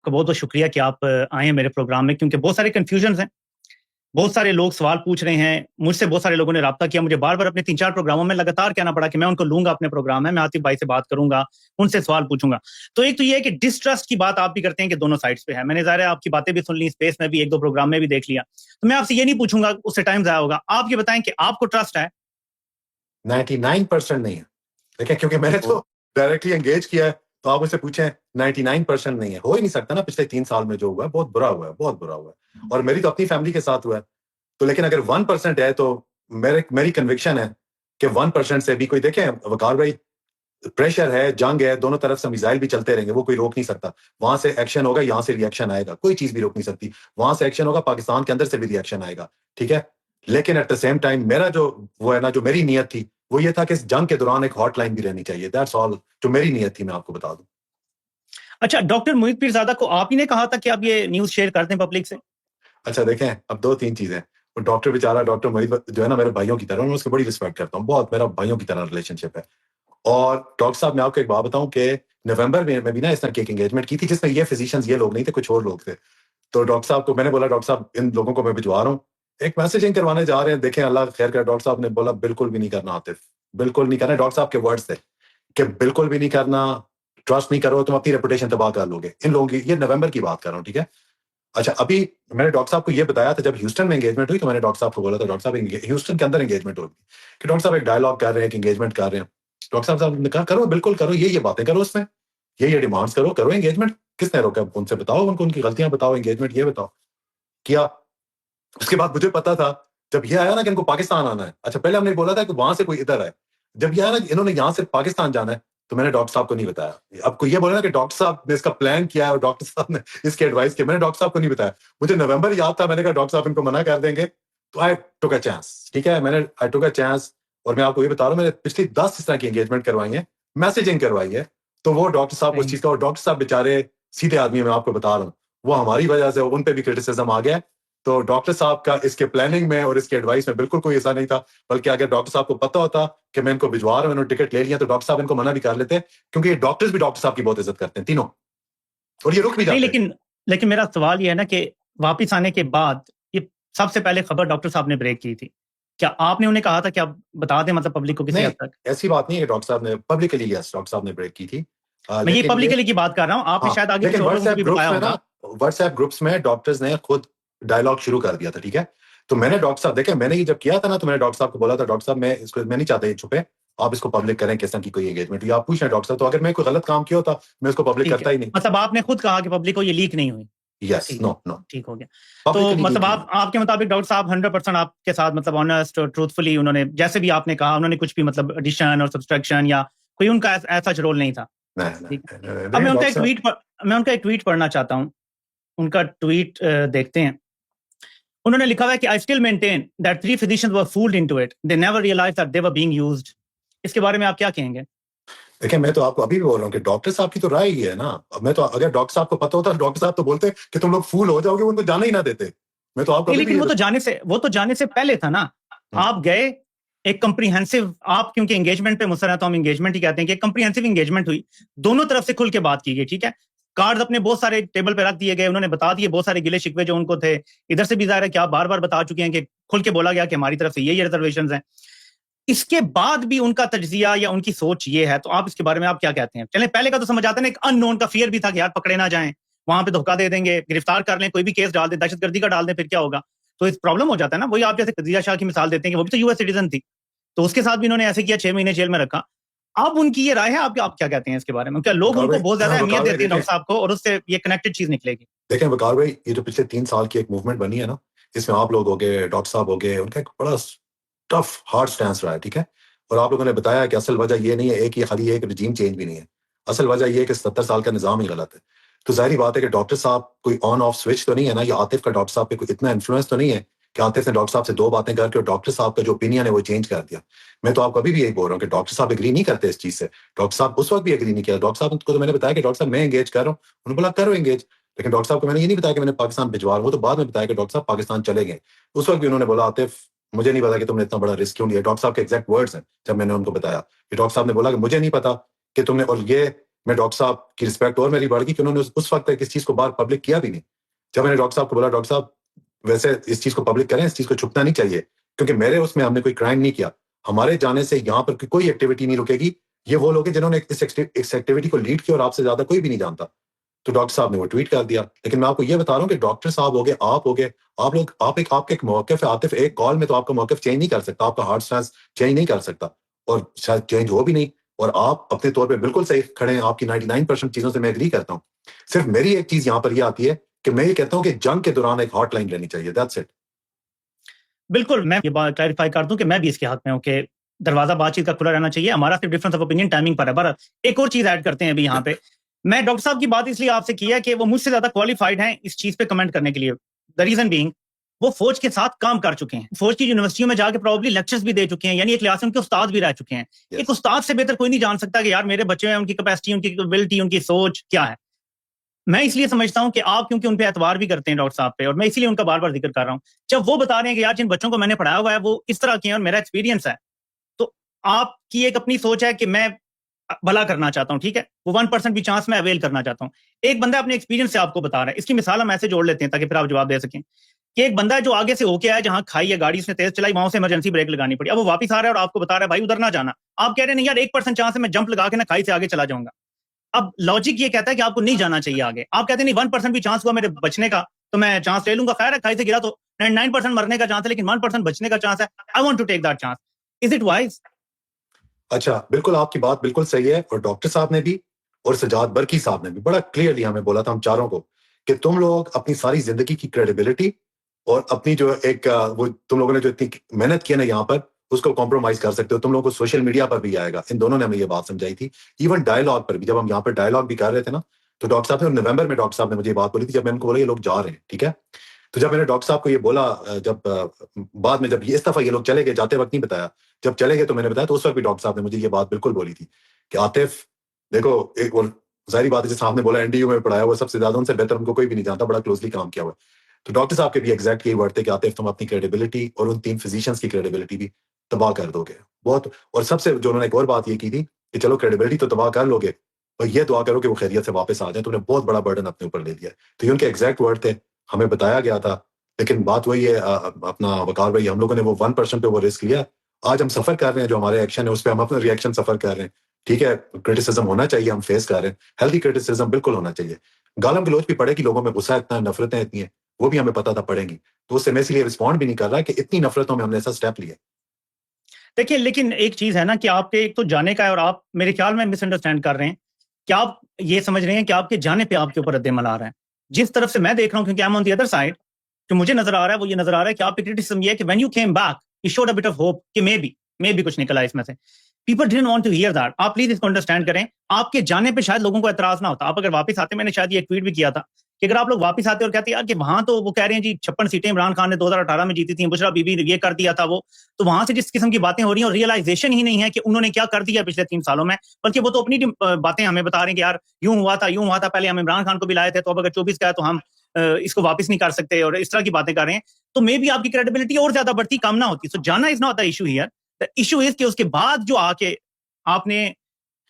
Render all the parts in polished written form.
का बहुत बहुत शुक्रिया कि आप आए हैं मेरे प्रोग्राम में, क्योंकि बहुत सारे कन्फ्यूजन हैं, बहुत सारे लोग सवाल पूछ रहे हैं मुझसे। बहुत सारे लोगों ने राब्ता किया, मुझे बार बार अपने 3-4 प्रोग्रामों में लगातार कहना पड़ा कि मैं उनको लूंगा अपने प्रोग्राम में, मैं आतिफ भाई से बात करूंगा, उनसे सवाल पूछूंगा। तो एक तो ये है कि डिस्ट्रस्ट की बात आप भी करते हैं कि दोनों साइड्स पे है। मैंने ज़ाहिर है आपकी बातें भी सुन ली, स्पेस में भी 1-2 प्रोग्राम में भी देख लिया, तो मैं आपसे ये नहीं पूछूंगा, उससे टाइम ज़ाया होगा। आप ये बताएं कि आपको ट्रस्ट है? 99% नहीं है। देखिए, क्योंकि मैंने तो डायरेक्टली एंगेज किया है, तो आप मुझसे पूछें 99% नहीं है। हो ही नहीं सकता ना। पिछले 3 साल में जो हुआ है बहुत बुरा हुआ है, बहुत बुरा हुआ है, और मेरी तो अपनी फैमिली के साथ हुआ है। तो लेकिन अगर 1% है तो मेरी कन्विक्शन है कि 1% से भी कोई, देखें वकार भाई, प्रेशर है, जंग है, दोनों तरफ से मिसाइल भी चलते रहेंगे, वो कोई रोक नहीं सकता। वहां से एक्शन होगा, यहाँ से रिएक्शन आएगा, कोई चीज भी रोक नहीं सकती। वहां से एक्शन होगा, पाकिस्तान के अंदर से भी रिएक्शन आएगा, ठीक है। लेकिन एट द सेम टाइम मेरा जो वो है ना, जो मेरी नीयत थी वो ये था कि इस जंग के दौरान एक हॉटलाइन भी रहनी चाहिए। दैट्स ऑल जो मेरी नीयत थी, मैं आपको बता दूं। अच्छा, डॉक्टर मोहित पीरजादा को आप ही ने कहा था कि आप ये न्यूज शेयर कर दें पब्लिक से? अच्छा देखें, अब 2-3 चीजें। वो डॉक्टर बेचारा, डॉक्टर मोहित जो है ना, मेरे भाइयों की तरह, मैं उसकी बड़ी रिस्पेक्ट करता हूँ, बहुत, मेरा भाइयों की तरह रिलेशनशिप है। और डॉक्टर साहब, मैं आपको एक बात बताऊं कि नवंबर में भी ना इसने एक एंगेजमेंट की थी, जिसमें ये फिजिशियंस, ये लोग नहीं थे, कुछ और लोग थे। तो डॉक्टर साहब को मैंने बोला, डॉक्टर साहब इन लोगों को मैं भिजवा रहा हूँ, एक मैसेजिंग करवाने जा रहे हैं, देखें अल्लाह खैर करे। डॉक्टर साहब ने बोला बिल्कुल भी नहीं करना आतिफ, बिल्कुल नहीं करना। डॉक्टर साहब के वर्ड्स थे कि बिल्कुल भी नहीं करना, ट्रस्ट नहीं करो, तुम अपनी रेपुटेशन तबाह कर लोगे। इन लोगों की, ये नवंबर की बात कर रहा हूँ, ठीक है। अच्छा, अभी मैंने डॉक्टर साहब को ये बताया था जब ह्यूस्टन में एंगेजमेंट हुई, तो मैंने डॉक्टर साहब को बोला था, डॉक्टर साहब ह्यूस्टन के अंदर एंगेजमेंट होगी, कि डॉक्टर साहब एक डायलॉग कर रहे हैं, एंगेजमेंट कर रहे हैं। डॉक्टर साहब ने कहा करो, बिल्कुल करो, ये बातें करो, उसमें ये डिमांड्स करो, करो एंगेजमेंट। किसने रोका? उनसे बताओ, उनको उनकी गलतियां बताओ, एंगेजमेंट ये बताओ। किया। उसके बाद मुझे पता था जब ये आया ना कि इनको पाकिस्तान आना है। अच्छा, पहले हमने बोला था कि वहां से कोई इधर आए। जब ये आया ना इन्होंने यहाँ से पाकिस्तान जाना है, तो मैंने डॉक्टर साहब को नहीं बताया। अब कोई ये बोले ना कि डॉक्टर साहब ने इसका प्लान किया है और डॉक्टर साहब ने इसके एडवाइस किया, मैंने डॉक्टर साहब को नहीं बताया। मुझे नवंबर याद था, मैंने कहा डॉक्टर साहब इनको मना कर देंगे, तो आई टुक अ चांस, ठीक है। आई टुक अ चांस। और मैं आपको ये बता रहा हूँ, मैंने पिछली 10 इस तरह की एंगेजमेंट करवाई है, मैसेजिंग करवाई है। तो वो डॉक्टर साहब उस चीज का, और डॉक्टर साहब बेचारे सीधे आदमी, मैं आपको बता रहा हूँ, वो हमारी वजह से उन पे भी क्रिटिसिज्म आ गया। तो डॉक्टर साहब का इसके प्लानिंग में और इसके एडवाइस में बिल्कुल कोई ऐसा नहीं था। बल्कि अगर डॉक्टर साहब को पता होता कि मैं इनको भिजवा रहा हूं, इन्होंने टिकट ले लिया, तो डॉक्टर साहब इनको मना भी कर लेते, क्योंकि ये डॉक्टर्स भी डॉक्टर साहब की बहुत इज्जत करते हैं तीनों, और ये रुक भी नहीं, जाते हैं। लेकिन मेरा सवाल ये है ना कि वापिस आने के बाद ये सबसे पहले खबर डॉक्टर साहब ने ब्रेक की थी, क्या आपने उन्हें कहा था कि आप बता दें मतलब पब्लिक को किसी हद तक? ऐसी बात नहीं है। डॉक्टर साहब ने पब्लिकली, यस, डॉक्टर साहब ने ब्रेक की थी। मैं ये लेकिन पब्लिकली की बात कर रहा हूँ, आपने हाँ, शायद आगे कुछ लेकिन और लोगों को भी बताया होगा। व्हाट्सएप ग्रुप्स में डॉक्टर्स ने खुद डायलॉग शुरू कर दिया था, ठीक है। तो मैंने डॉक्टर साहब, देखे, मैंने ये जब किया था ना, तो मैंने डॉक्टर साहब को बोला था, डॉक्टर साहब मैं नहीं चाहता ये छुपे, आप इसको पब्लिक करें किस तरह की कोई एंगेजमेंट हुई। आप पूछ रहे हैं डॉक्टर साहब, तो अगर मैं कोई गलत काम किया होता, मैं उसको पब्लिक ठीक है, करता ही नहीं। मतलब आपने खुद कहा कि पब्लिक को ये लीक नहीं हुई? यस, ठीक नो है, नो, ठीक हो गया। तो पब्लिकली मतलब लीक नहीं। आपके मुताबिक डॉक्टर साहब 100% आपके साथ मतलब ऑनेस्ट और ट्रूथफुली, उन्होंने जैसे भी आपने कहा, उन्होंने कुछ भी मतलब एडिशन और सब्सट्रैक्शन या कोई उनका ऐसा रोल नहीं था? ठीक है। अब मैं उनका एक ट्वीट पढ़ना चाहता हूँ। उनका ट्वीट देखते हैं। उन्होंने लिखा हुआ है कि I still maintain that 3 physicians were fooled into it, they never realised that they were being used. इसके बारे में आप क्या कहेंगे? देखिए, मैं तो आपको अभी भी बोल रहा हूँ कि डॉक्टर साहब की तो राय ही है ना। अब मैं तो, अगर डॉक्टर साहब को पता होता, डॉक्टर साहब तो बोलते कि तुम लोग फूल हो जाओगे, उनको जाने ही ना देते। मैं तो आपको नहीं, अभी लेकिन भी वो तो जाने से पहले था ना। आप गए, एक कंप्रीहेंसिव, आप क्योंकि एंगेजमेंट पे मुसर है तो हम एंगेजमेंट ही कहते हैं, कि कंप्रीहेंसिव एंगेजमेंट हुई, दोनों तरफ से खुल के बात की गई, ठीक है। कार्ड अपने बहुत सारे टेबल पे रख दिए गए, उन्होंने बता दिए बहुत सारे गिले शिकवे जो उनको थे। इधर से भी जाहिर है कि आप बार बार बता चुके हैं कि खुल के बोला गया कि हमारी तरफ से ये रिजर्वेशंस हैं। इसके बाद भी उनका तज्जिया या उनकी सोच ये है, तो आप इसके बारे में आप क्या कहते हैं? चलें, पहले का तो समझ आता है ना, एक अननोन का फियर भी था कि यार पकड़े ना जाएं, वहां पे धोखा दे देंगे, गिरफ्तार कर लें, कोई भी केस डाल दे, दहशतगर्दी का डाल दें, फिर क्या होगा? तो इस प्रॉब्लम हो जाता है ना। वही आप जैसे खदीजा शाह की मिसाल देते हैं कि वो भी तो यूएस सिटीजन थी, तो उसके साथ भी इन्होंने ऐसे किया, 6 महीने जेल में रखा। अब उनकी ये राय है, आप क्या कहते हैं इसके बारे में? क्या लोग उनको बहुत ज्यादा अहमियत देते हैं डॉक्टर साहब को, और उससे ये कनेक्टेड चीज निकलेगी? देखें वकार भाई, ये जो पिछले 3 साल की एक मूवमेंट बनी है ना, इसमें आप लोग हो गए, डॉक्टर साहब हो गए, उनका एक बड़ा टफ हार्ड स्टैंस रहा है, ठीक है। और आप लोगों ने बताया कि असल वजह ये नहीं है एक, ये खाली एक रजीम चेंज भी नहीं है। असल वजह ये है कि 70 साल का निजाम ही गलत है। तो जाहिर बात है कि डॉक्टर साहब कोई ऑन ऑफ स्विच तो नहीं है ना, या आतिफ का डॉक्टर साहब पे कोई इतना इन्फ्लुएंस तो नहीं है कि आतिफ ने डॉक्टर साहब से 2 बातें करके और डॉक्टर साहब का जो ओपिनियन है वो चेंज कर दिया। मैं तो आपको अभी भी यही बोल रहा हूँ कि डॉक्टर साहब एग्री नहीं करते इस चीज से। डॉक्टर साहब उस वक्त भी एग्री नहीं किया। डॉक्टर साहब को तो मैंने बताया कि डॉक्टर साहब मैं एंगेज कर रहा हूँ, उन्होंने बोला करो एंगेज। लेकिन डॉक्टर साहब को मैंने ये नहीं बताया कि मैंने पाकिस्तान भिजवा रहा हूँ, वो तो बाद में बताया कि डॉक्टर साहब पाकिस्तान चले गए। उस वक्त भी उन्होंने बोला आतिफ मुझे नहीं पता कि तुमने इतना बड़ा रिस्क क्यों लिया। डॉक्टर साहब के एग्जैक्ट वर्ड्स हैं जब मैंने उनको बताया कि डॉक्टर साहब ने बोला कि मुझे नहीं पता कि तुमने, और ये मैं डॉक्टर साहब की रिस्पेक्ट और मेरी बढ़ गई कि उन्होंने उस वक्त तक इस चीज को बाहर पब्लिक किया भी नहीं। जब मैंने डॉक्टर साहब को बोला, डॉक्टर साहब वैसे इस चीज को पब्लिक करें, इस चीज को छुपना नहीं चाहिए, क्योंकि मेरे उसमें हमने कोई क्राइम नहीं किया, हमारे जाने से यहाँ पर कोई एक्टिविटी नहीं रुकेगी, ये वो लोग हैं जिन्होंने इस एक्टिविटी को लीड किया और आपसे ज्यादा कोई भी नहीं जानता। तो डॉक्टर साहब ने वो ट्वीट कर दिया। लेकिन मैं आपको ये बता रहा हूँ कि डॉक्टर साहब हो गए, आप लोग, आपका एक मौकफ है, आतिफ, एक कॉल में तो आपका मौकफ चेंज नहीं कर सकता, आपका हार्ट स्टैंस चेंज नहीं कर सकता, और शायद चेंज हो भी नहीं, और आप अपने तौर पे बिल्कुल सही खड़े हैं, आपकी 99% चीजों से मैं एग्री करता हूँ। सिर्फ मेरी एक चीज यहाँ पर ये आती है कि मैं ये कहता हूँ कि जंग के दौरान एक हॉटलाइन रहनी चाहिए, दैट्स इट। बिल्कुल, मैं ये बात क्लैरिफाई कर दूं कि मैं भी इसके हक में हूं कि दरवाजा बातचीत का खुला रहना चाहिए, हमारा सिर्फ डिफरेंस ऑफ ओपिनियन टाइमिंग पर है। पर एक और चीज ऐड करते हैं अभी यहाँ पे, मैं डॉक्टर साहब की बात इसलिए आपसे की है कि वो मुझसे ज्यादा क्वालिफाइड हैं इस चीज पे कमेंट करने के लिए। द रीजन बीइंग, वो फौज के साथ काम कर चुके हैं, फौज की यूनिवर्सिटियों में जाके प्रॉब्ली लेक्चर्स भी दे चुके हैं, यानी एक लिहाज से उनके उस्ताद भी रह चुके हैं। एक उस्ताद से बेहतर कोई नहीं जान सकता कि यार मेरे बच्चे हैं, उनकी कैपेसिटी, उनकी कैपेबिलिटी, उनकी सोच क्या है। मैं इसलिए समझता हूं कि आप क्योंकि उन पे एतबार भी करते हैं डॉक्टर साहब पे, और मैं इसीलिए उनका बार बार जिक्र कर रहा हूं। जब वो बता रहे हैं कि यार जिन बच्चों को मैंने पढ़ाया हुआ है वो इस तरह के हैं और मेरा एक्सपीरियंस है, तो आपकी एक अपनी सोच है कि मैं भला करना चाहता हूं, ठीक है, वो 1% भी चांस मैं अवेल करना चाहता हूं। एक बंदा अपने एक्सपीरियंस से आपको बता रहा है, इसकी मिसाल हम ऐसे जोड़ लेते हैं ताकि फिर आप जवाब दे सकें कि एक बंदा है जो आगे से होके आया, जहां खाई या गाड़ी उसने तेज चलाई, वहां से इमरजेंसी ब्रेक लगानी पड़ी, अब वो वापस आ रहा है और आपको बता रहा है भाई उधर ना जाना। आप कह रहे हैं नहीं यार 1% चांस है, मैं जंप लगा के ना खाई से आगे चला जाऊंगा। अब लॉजिक ये कहता है कि आपको नहीं जाना चाहिए आगे, आप कहते हैं नहीं 1% भी चांस हुआ मेरे बचने का तो मैं चांस ले लूंगा, खैर है खाई से गिरा तो 99% मरने का चांस है, लेकिन 1% बचने का चांस है, I want to take that chance. Is it wise? अच्छा, बिल्कुल आपकी बात बिल्कुल सही है, और डॉक्टर साहब ने भी और सजाद बरकी साहब ने भी बड़ा क्लियरली हमें बोला था, हम चारों को, कि तुम लोग अपनी सारी जिंदगी की क्रेडिबिलिटी और अपनी जो एक वो तुम लोगों ने जो इतनी मेहनत की है ना यहाँ पर, उसको कॉम्प्रोमाइज कर सकते हो, तुम लोगों को सोशल मीडिया पर भी आएगा। इन दोनों ने हमें ये बात समझाई थी। इवन डायलॉग पर भी, जब हम यहाँ पर डायलॉग भी कर रहे थे ना, तो डॉक्टर साहब ने नवंबर में डॉक्टर साहब ने मुझे ये बात बोली थी, जब मैंने उनको बोला ये लोग जा रहे हैं, ठीक है। तो जब मैंने डॉक्टर साहब को ये बोला, जब बाद में जब ये इस दफा ये लोग चले गए, जाते वक्त नहीं बताया, जब चले गए तो मैंने बताया, तो उस वक्त भी डॉक्टर साहब ने मुझे ये बात बिल्कुल बोली थी कि आतिफ देखो, एक और जाहिर बात है जिस साहब ने बोला एनडीयू में पढ़ाया हुआ सबसे ज्यादा, उनसे बेहतर उनको कोई भी नहीं जानता, बड़ा क्लोजली काम किया हुआ है। तो डॉक्टर साहब के भी एग्जैक्ट यही वर्ड थे कि आतिफ तुम अपनी क्रेडिबिलिटी और उन 3 फिजिशियंस की क्रेडिबिलिटी भी तबाह कर दोगे बहुत। और सबसे जो उन्होंने एक और बात ये की थी कि चलो क्रेडिबिलिटी तो तबाह कर लोगे, और ये दुआ करो कि वो खैरियत से वापस आ जाए, तुमने बहुत बड़ा बर्डन अपने ऊपर ले लिया। तो ये उनके एग्जैक्ट वर्ड थे, हमें बताया गया था। लेकिन बात वही है, अपना वकार भाई, हम लोगों ने वो 1% पे वो रिस्क लिया। आज हम सफर कर रहे हैं, जो हमारे एक्शन है उस पर हम अपना रिएक्शन सफर कर रहे हैं, ठीक है। क्रिटिसिज्म होना चाहिए, हम फेस कर रहे हैं, हेल्दी क्रिटिसिज्म बिल्कुल होना चाहिए। गालम गलोच भी पड़ेगी, लोगों में गुस्सा इतना, नफरतें इतनी है, वो भी हमें पता था पड़ेंगी, तो उससे मैं इसलिए रिस्पॉन्ड भी नहीं कर रहा कि इतनी नफरतों में हमने ऐसा स्टेप लिया। देखिए लेकिन एक चीज है ना कि आपके एक तो जाने का है, और आप मेरे ख्याल में मिसअंडरस्टैंड कर रहे हैं कि आप ये समझ रहे हैं कि आपके जाने पे आपके ऊपर रद्देमल आ रहा है। जिस तरफ से मैं देख रहा हूं, क्योंकि I am on the other side, जो मुझे नजर आ रहा है वो ये नजर आ रहा है कि आपकी क्रिटिसिज्म ये है कि when you came back you showed a bit of hope कि मे बी कुछ निकला इसमें से। People didn't want to hear that. आप प्लीज इसको अंडरस्टैंड करें, आपके जाने पे शायद लोगों को एतराज ना होता, आप अगर वापस आते, मैंने शायद ये ट्वीट भी किया था कि अगर आप लोग वापस आते और कहते यार कि वहां तो वो कह रहे हैं जी 56 सीटें इमरान खान ने 2018 में जीती थी, बुशरा बीबी ने ये कर दिया था, वो तो वहां से जिस किस्म की बातें हो रही हैं और रियलाइजेशन ही नहीं है कि उन्होंने क्या कर दिया पिछले 3 सालों में, बल्कि वो तो अपनी बातें हमें बता रहे हैं कि यार यूं हुआ था, पहले हम इमरान खान को भी लाए थे, तो अब अगर 24 का है तो हम इसको वापस नहीं कर सकते, और इस तरह की बातें कर रहे हैं, तो मे बी आपकी क्रेडिबिलिटी और ज्यादा बढ़ती, कम ना होती। सो जाना is not the issue here. The issue is कि उसके बाद जो आके आपने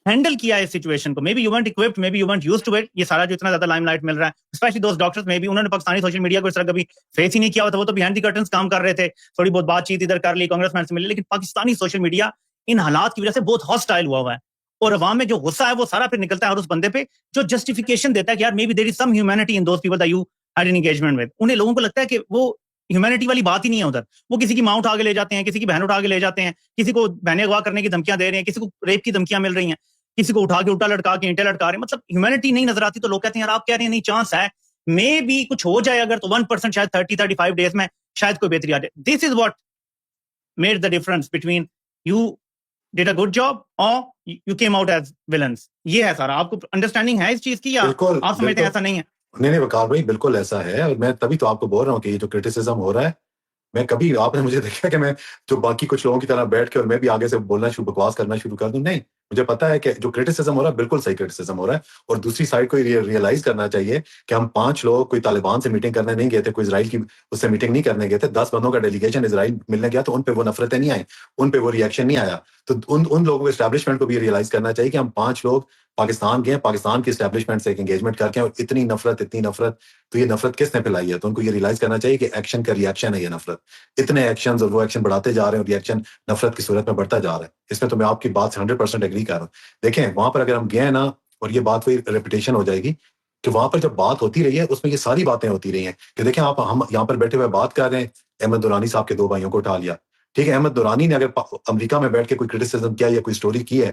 हैंडल किया है सिचुएशन को, may be you weren't equipped, may be you weren't used to it। ये सारा जो इतना ज्यादा लाइमलाइट मिल रहा है, specially those doctors, may be उन्होंने पाकिस्तानी सोशल मीडिया को इस तरह कभी फेस ही नहीं किया होता, वो तो बिहाइंड द कर्टन्स काम कर रहे थे, थोड़ी बहुत बातचीत इधर कर ली, कांग्रेसमैन से मिले, लेकिन पाकिस्तानी सोशल मीडिया इन हालात की वजह से बहुत हॉस्टाइल हुआ है, और अवाम में जो गुस्सा है वो सारा फिर निकलता है और उस बंदे पे जो जस्टिफिकेशन देता है कि यार maybe there is some humanity in those people that you had an engagement with. उन्हें लोगों को लगता है कि वो ह्यूमैनिटी वाली बात ही नहीं है उधर, वो किसी की मां उठा के ले जाते हैं, किसी की बहन उठा के ले जाते हैं, किसी को बहनें अगवा करने की धमकियां दे रहे हैं, किसी को रेप की धमकियां मिल रही हैं, किसी को उठा के उल्टा लटका के ईंटें लटका रहे हैं, मतलब ह्यूमैनिटी नहीं नजर आती। तो लोग कहते हैं यार आप कह रहे हैं नहीं चांस है, मे बी कुछ हो जाए अगर, तो 1% शायद 30-35 डेज में शायद कोई बेहतरी आ जाए। This is what made the difference between you did a good job और you came out as villains. ये है सारा। आपको अंडरस्टैंडिंग है इस चीज की, या बिल्कुल, आप समझते हैं ऐसा नहीं है? नहीं वकार भाई, बिल्कुल ऐसा है, और मैं तभी तो आपको बोल रहा हूँ कि ये जो क्रिटिसिज्म हो रहा है, मैं कभी, आपने मुझे देखा कि मैं जो बाकी कुछ लोगों की तरह बैठ के और मैं भी आगे से बोलना बकवास करना शुरू कर दूं, नहीं, मुझे पता है कि जो क्रिटिसिज्म हो रहा है बिल्कुल सही क्रिटिसिज्म हो रहा है। और दूसरी साइड को रियलाइज करना चाहिए कि हम 5 लोग कोई तालिबान से मीटिंग करने नहीं गए थे, कोई इजराइल की उससे मीटिंग नहीं करने गए थे, 10 बंदों का डेलीगेशन इजराइल मिलने गया, तो उन पे वो नफरतें नहीं आई, उन पे वो रिएक्शन नहीं आया। तो उन लोगों को, एस्टैब्लिशमेंट को भी रियलाइज करना चाहिए कि हम 5 लोग पाकिस्तान गए, पाकिस्तान की एस्टेब्लिशमेंट से एक एंगेजमेंट करके, और इतनी नफरत, तो ये नफरत किसने फैलाई है? तो उनको ये रियलाइज करना चाहिए कि एक्शन का रिएक्शन है ये नफरत। इतने एक्शन और वो एक्शन बढ़ाते जा रहे हैं और रिएक्शन नफरत की सूरत में बढ़ता जा रहा है। इसमें तो मैं आपकी बात से 100% एग्री कर रहा हूँ। देखें, वहां पर अगर हम गए ना, और ये बात वही रेपुटेशन हो जाएगी कि वहां पर जब बात होती रही है उसमें ये सारी बातें होती रही हैं कि देखें आप, हम यहाँ पर बैठे हुए बात कर रहे हैं, अहमद दुरानी साहब के 2 भाइयों को उठा लिया, ठीक है। अहमद दुरानी ने अगर अमेरिका में बैठ के कोई क्रिटिसिज्म किया या कोई स्टोरी की है,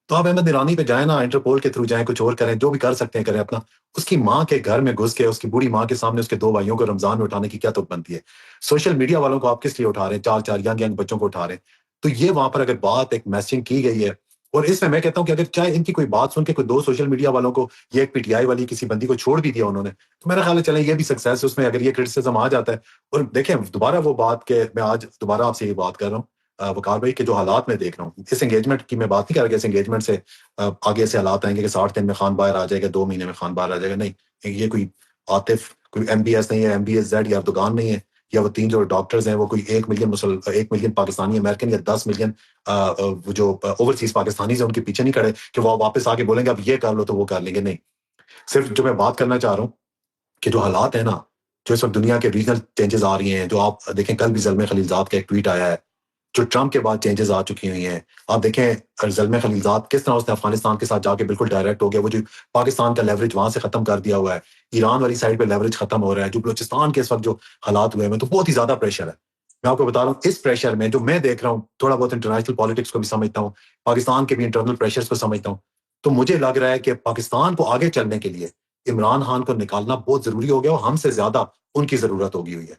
तो आप अहमद दुरानी पे जाए ना, इंटरपोल के थ्रू जाएं, कुछ और करें, जो भी कर सकते हैं करें अपना। उसकी माँ के घर में घुस के, उसकी बूढ़ी माँ के सामने उसके 2 भाइयों को रमजान में उठाने की क्या तुक बनती है? सोशल मीडिया वालों को आप किस लिए उठा रहे हैं? 4-4 यंग बच्चों को उठा रहे हैं। तो ये वहां पर अगर बात एक मैसेजिंग की गई है, और इसमें मैं कहता हूँ कि अगर चाहे इनकी कोई बात सुन के कोई 2 सोशल मीडिया वालों को, ये एक पीटीआई वाली किसी बंदी को छोड़ भी दिया उन्होंने, तो मेरा ख्याल है चले ये भी सक्सेस है उसमें, अगर ये क्रिटिसिज्म आ जाता है। और देखें दोबारा वो बात के, मैं आज दोबारा आपसे ये बात कर रहा हूँ वकार भाई, के जो हालात मैं देख रहा हूँ, इस एंगेजमेंट की मैं बात नहीं कर रहा, इस एंगेजमेंट से आगे ऐसे हालात आएंगे कि 60 दिन में खान बाहर आ जाएगा, 2 महीने में खान बाहर आ जाएगा। नहीं, ये कोई आतिफ, कोई MBS नहीं है, MBS Z या दुकान नहीं है, या वो 3 जो डॉक्टर्स हैं वो कोई 1 मिलियन पाकिस्तानी अमेरिकन या 10 मिलियन जो ओवरसीज पाकिस्तानी है उनके पीछे नहीं खड़े कि वो वापस आके बोलेंगे अब ये कर लो तो वो कर लेंगे। नहीं, सिर्फ जो मैं बात करना चाह रहा हूँ कि जो हालात है ना, जो इस वक्त दुनिया के रीजनल चेंजेस आ रही हैं, जो आप देखें, कल भी ज़ल्मे खलीलज़ाद का एक ट्वीट आया है, जो ट्रंप के बाद चेंजेस आ चुकी हुई हैं। आप देखें ज़ल्मे खलीलज़ाद किस तरह उसने अफगानिस्तान के साथ जाके बिल्कुल डायरेक्ट हो गया, वो जो पाकिस्तान का लेवरेज वहां से खत्म कर दिया हुआ है, ईरान वाली साइड पे लेवरेज खत्म हो रहा है, जो बलूचिस्तान के इस वक्त जो हालात हुए हैं, तो बहुत ही ज्यादा प्रेशर है। मैं आपको बता रहा हूँ, इस प्रेशर में जो मैं देख रहा हूँ, थोड़ा बहुत इंटरनेशनल पॉलिटिक्स को भी समझता हूँ, पाकिस्तान के भी इंटरनल प्रेशर्स को समझता हूँ, तो मुझे लग रहा है कि पाकिस्तान को आगे चलने के लिए इमरान खान को निकालना बहुत जरूरी हो गया, और हमसे ज्यादा उनकी जरूरत होगी हुई है।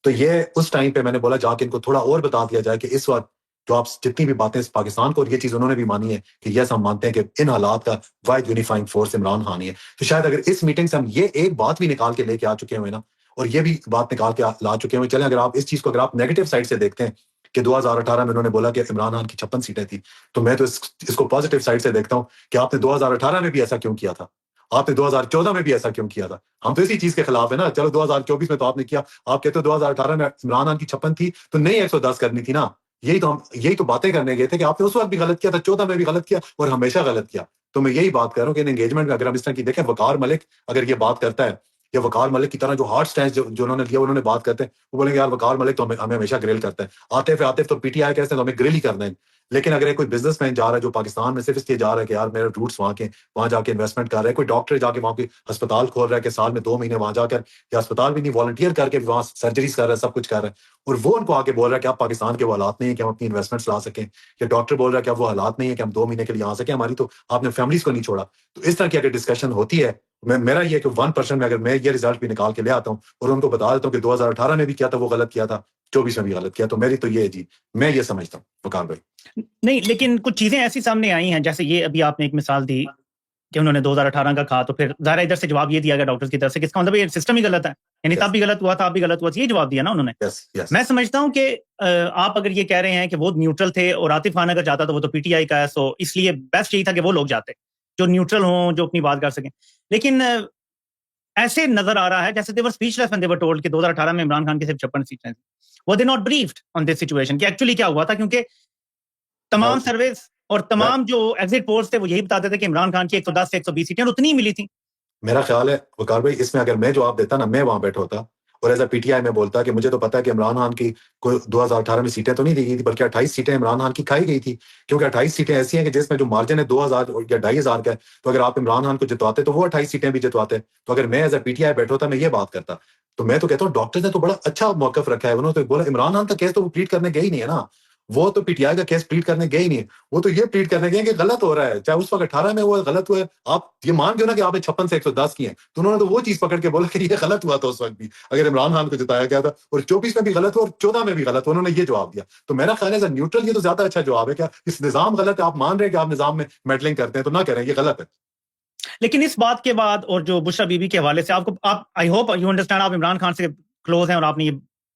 तो ये उस टाइम पे मैंने बोला जाके इनको थोड़ा और बता दिया जाए कि इस वक्त जो आप जितनी भी बातें पाकिस्तान को, और ये चीज उन्होंने भी मानी है कि यस हम मानते हैं कि इन हालात का wide unifying force Imran Khan ही है। तो शायद अगर इस मीटिंग से हम ये एक बात भी निकाल के लेके आ चुके हुए ना, और ये भी बात निकाल के ला चुके हुए, चले अगर आप इस चीज को अगर आप नेगेटिव साइड से देखते हैं कि 2018 में उन्होंने बोला कि इमरान खान की 56 सीटें थी, तो मैं तो इसको पॉजिटिव साइड से देखता हूँ कि आपने 2018 में भी ऐसा क्यों किया था, आपने 2014 में भी ऐसा क्यों किया था? हम तो इसी चीज के खिलाफ है ना। चलो 2024 में तो आपने किया, आप कहते हो 2018 में इमरान खान की 56 थी तो नहीं 110 करनी थी ना। यही तो बातें करने गए थे कि आपने उस वक्त भी गलत किया था, 14 में भी गलत किया और हमेशा गलत किया। तो मैं यही बात कर रहा हूँ कि इन एंगेजमेंट में अगर हम इस तरह की देखें, वकार मलिक अगर ये बात करता है, या वकार मलिक की तरह जो हार्ड स्टैंड जो उन्होंने लिया, उन्होंने बात करते हैं, वो बोलेंगे यार वकार मलिक तो हमें हमेशा ग्रिल करता है, आतिफ तो पीटीआई कहते हैं तो हमें ग्रिल ही करना है। लेकिन अगर कोई बिजनेसमैन जा रहा है जो पाकिस्तान में सिर्फ इसलिए जा रहा है कि यार मेरे रूट्स वहाँ के, वहां जाके इन्वेस्टमेंट कर रहा है, कोई डॉक्टर जाके वहां पे अस्पताल खोल रहा है कि साल में 2 महीने वहां जाकर, या अस्पताल भी नहीं, वॉलंटियर करके वहां सर्जरीज कर रहा है, सब कुछ कर रहा है, और वो उनको आके बोल रहा है कि आप पाकिस्तान के वो हालात नहीं है कि हम अपनी इन्वेस्टमेंट्स ला सकें, या डॉक्टर बोल रहा है कि अब वो हालात नहीं है कि हम 2 महीने के लिए आ सकें, हमारी तो आपने फैमिलीज को नहीं छोड़ा। तो इस तरह की अगर डिस्कशन होती है, मेरा ये कि 1% में अगर मैं ये रिजल्ट भी निकाल के ले आता हूँ और उनको बता देता हूँ कि 2018 में भी किया था वो गलत किया था, 24 में भी गलत किया, तो मेरी तो ये है जी, मैं ये समझता हूँ वकार भाई। नहीं, लेकिन कुछ चीजें ऐसी सामने आई हैं, जैसे ये अभी आपने एक मिसाल दी कि उन्होंने 2018 का कहा, तो फिर ज़ाहिर इधर से जवाब ये दिया गया डॉक्टर्स की तरफ से, किसका मतलब ये सिस्टम ही गलत है, यानी तब भी गलत हुआ था, अब भी गलत हुआ, ये जवाब दिया ना उन्होंने। मैं समझता हूं कि आप अगर ये कह रहे हैं कि वो न्यूट्रल थे और आतिफ खान अगर जाता तो वो तो पीटीआई का है, सो इसलिए बेस्ट यही था कि वो लोग जाते जो न्यूट्रल हों, जो अपनी बात कर सकें। लेकिन ऐसे नजर आ रहा है जैसे they were speechless when they were told कि 2018 में इमरान खान की सिर्फ 56 सीटें थी। वो they not briefed on this situation कि एक्चुअली क्या हुआ था, क्योंकि तमाम सर्वेस और तमाम जो एग्जिट पोल्स थे वो यही बताते थे कि इमरान खान की 110 से 120 सीटें और उतनी ही मिली थी। मेरा ख्याल है वकार भाई, इसमें अगर मैं जवाब देता ना, मैं वहां बैठा होता और एज ए पीटीआई में बोलता कि मुझे तो पता है कि इमरान खान की कोई 2018 में सीटें तो नहीं दी गई थी, बल्कि 28 सीटें इमरान खान की खाई गई थी, क्योंकि 28 सीटें ऐसी हैं कि जिसमें जो मार्जिन है 2000 या 2500 का है, तो अगर आप इमरान खान को जितवाते तो वो 28 सीटें भी जितवाते। तो अगर मैं एज ए पीटीआई बैठा होता, मैं ये बात करता, तो मैं तो कहता हूँ डॉक्टर ने तो बड़ा अच्छा मौकफ रखा है, उन्होंने तो बोला इमरान खान का केस तो वो प्लीड करने गए ही नहीं है ना, वो तो पीटीआई का केस प्लीड करने गए ही नहीं, वो तो ये प्लीड करने गए कि गलत हो रहा है, चाहे उस वक्त 18 में हुआ गलत हुआ है, आप ये मान गए ना कि आपने 56 से 110 किए, तो उन्होंने तो वो चीज पकड़ के बोला कि ये गलत हुआ था उस वक्त भी, अगर इमरान खान को जिताया गया था, और 24 में भी गलत हुआ और 14 में भी गलत हुआ, उन्होंने ये जवाब दिया। तो मेरा ख्याल है न्यूट्रल ये तो ज्यादा अच्छा जवाब है। क्या इस निजाम गलत है, आप मान रहे हैं कि आप निजाम में मेडलिंग करते हैं, तो ना करें, ये गलत है। लेकिन इस बात के बाद और जो बुशरा बीबी के हवाले से आपको, आप आई होप यू अंडरस्टैंड, आप इमरान खान से क्लोज हैं और आपने ये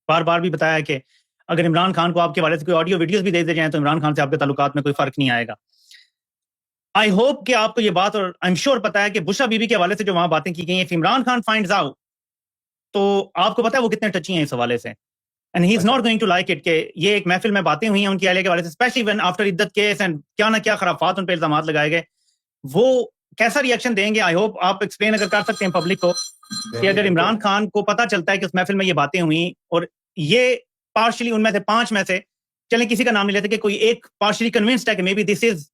बार बार भी बताया कि अगर इमरान खान को आपके हवाले से कोई ऑडियो वीडियोस भी दे दिए जाएं तो इमरान खान से आपके ताल्लुकात में कोई फर्क नहीं आएगा। आई होप कि आपको ये बात, और आई एम श्योर पता है कि बुशरा बीबी के हवाले से जो वहां बातें की गई हैं, if Imran Khan finds out, तो आपको पता है वो कितने टची हैं इस हवाले से, and he is not going to like it कि ये एक महफिल में बातें हुई हैं उनकी अहलिया के हवाले से, स्पेशली व्हेन आफ्टर इद्दत केस एंड क्या ना क्या खराफात उन पर इल्जाम लगाए गए। वो कैसा रिएक्शन देंगे? आई होप आप एक्सप्लेन अगर कर सकते हैं पब्लिक को कि अगर इमरान खान को पता चलता है कि उस महफिल में ये बातें हुई और ये पार्शली उनमें से 5 में से, चलें किसी का नाम नहीं लेते, कि कोई एक पार्शली कन्विंस्ड है कि may be this is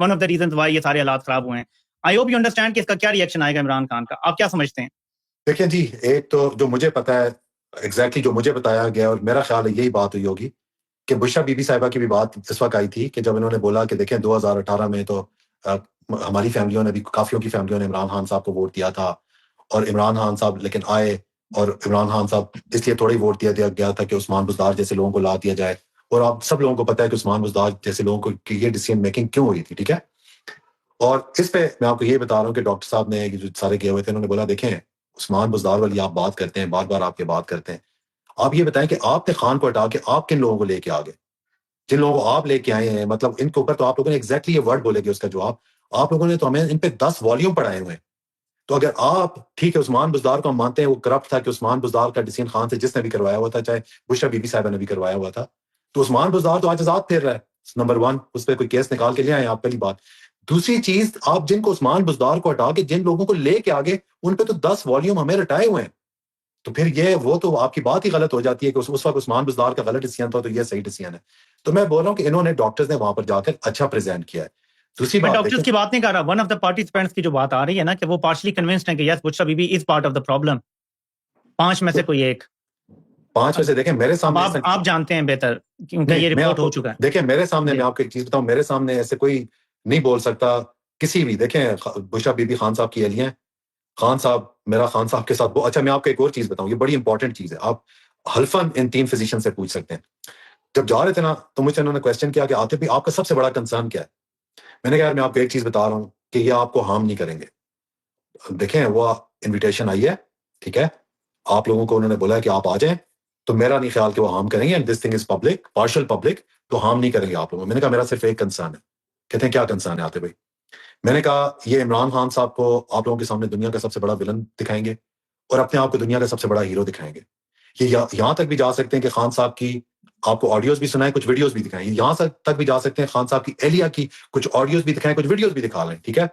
one of the reasons why ये सारे हालात खराब हुए हैं, आई होप यू अंडरस्टैंड कि इसका क्या रिएक्शन आएगा इमरान खान का, आप क्या समझते हैं? देखिए जी, एक तो जो मुझे पता है एग्जैक्टली जो मुझे बताया गया, और मेरा ख्याल है यही बात हुई होगी कि बुशरा बीबी साहिबा की भी बात इस वक्त आई थी कि जब इन्होंने बोला कि देखें 2018 में तो हमारी फैमिलियों ने भी, काफियों की फैमिलियों ने इमरान खान साहब को वोट दिया था, और इमरान खान साहब लेकिन आए, और इमरान खान साहब इसलिए थोड़ा ही वोट दिया गया था कि उस्मान बुज़दार जैसे लोगों को ला दिया जाए, और आप सब लोगों को पता है कि उस्मान बुज़दार जैसे लोगों को की ये डिसीजन मेकिंग क्यों हुई थी, ठीक है। और इस पे मैं आपको ये बता रहा हूँ कि डॉक्टर साहब ने जो सारे किए हुए थे, उन्होंने बोला देखें उस्मान बुज़दार वाली आप बात करते हैं, बार बार आप ये बात करते हैं, आप ये बताएं कि आपने खान को हटा के आप किन लोगों को लेके आ गए, जिन लोगों को आप लेके आए हैं, मतलब इनके ऊपर तो आप लोगों ने एग्जैक्टली ये वर्ड बोलेंगे उसका जवाब, आप लोगों ने तो हमें इन पे 10 वॉल्यूम पढ़ाए हुए हैं। तो अगर आप ठीक है उस्मान बुज़दार को हम मानते हैं वो करप्ट था, कि उस्मान बुज़दार का डिसीजन खान से जिसने भी करवाया हुआ था, चाहे बुशरा बीबी साहिबा ने भी करवाया हुआ था, तो उस्मान बुज़दार तो आज आजाद फिर रहा है, नंबर 1, उस पर कोई केस निकाल के ले आए आप, पहली बात। दूसरी चीज, आप जिनको उस्मान बुज़दार को हटा के जिन लोगों को लेके आगे, उन पे तो 10 वॉल्यूम हमें रटाए हुए हैं। तो फिर ये वो तो आपकी बात ही गलत हो जाती है कि उस वक्त उस्मान बुज़दार का गलत डिसीजन था, तो ये सही डिसीजन है। तो मैं बोल रहा हूँ कि इन्होंने डॉक्टर्स ने वहां पर जाकर अच्छा प्रेजेंट किया है। दूसरी मैं बात डॉक्टर्स की बात नहीं कर रहा, वन ऑफ द पार्टिसिपेंट्स की जो बात आ रही है ना कि वो पार्शली कन्विंस्ड है कि yes Bushra Bibi is part of the problem, 5 में से कोई एक। 5 में से देखें मेरे सामने आप जानते हैं बेहतर क्योंकि ये रिपोर्ट हो चुका है। देखिए मेरे सामने, मैं आपको एक चीज बताऊं, मेरे सामने ऐसे कोई नहीं बोल सकता किसी भी, देखें बुशरा बीबी खान साहब की अहलिया हैं, खान साहब मेरा खान साहब के साथ बहुत अच्छा। मैं आपको एक और चीज बताऊं, ये बड़ी इंपॉर्टेंट चीज है, आप हल्फन इन 3 फिजिशियन से पूछ सकते हैं। जब जा रहे थे ना तो मुझसे उन्होंने क्वेश्चन किया कि आतिफ भाई आपका सबसे बड़ा कंसर्न क्या है। मैंने कहा यार मैं आपको एक चीज बता रहा हूँ कि ये आपको हार्म नहीं करेंगे। देखें वो इनविटेशन आई है, ठीक है, आप लोगों को उन्होंने बोला है कि आप आ जाएं, तो मेरा नहीं ख्याल कि वो हार्म करेंगे, and this thing is public, partial public, तो हार्म नहीं करेंगे आप लोगों। मैंने कहा मेरा सिर्फ एक कंसर्न है। कहते हैं क्या कंसर्न है आतिफ भाई। मैंने कहा ये इमरान खान साहब को आप लोगों के सामने दुनिया का सबसे बड़ा विलन दिखाएंगे और अपने आप को दुनिया का सबसे बड़ा हीरो दिखाएंगे। ये यहाँ तक भी जा सकते हैं कि खान साहब की आपको ऑडियोज भी सुनाएं, कुछ वीडियोज भी दिखाएं। यहाँ तक भी जा सकते हैं खान साहब की एलिया की कुछ ऑडियोज भी दिखाएं, कुछ वीडियोज भी दिखा लें, ठीक है।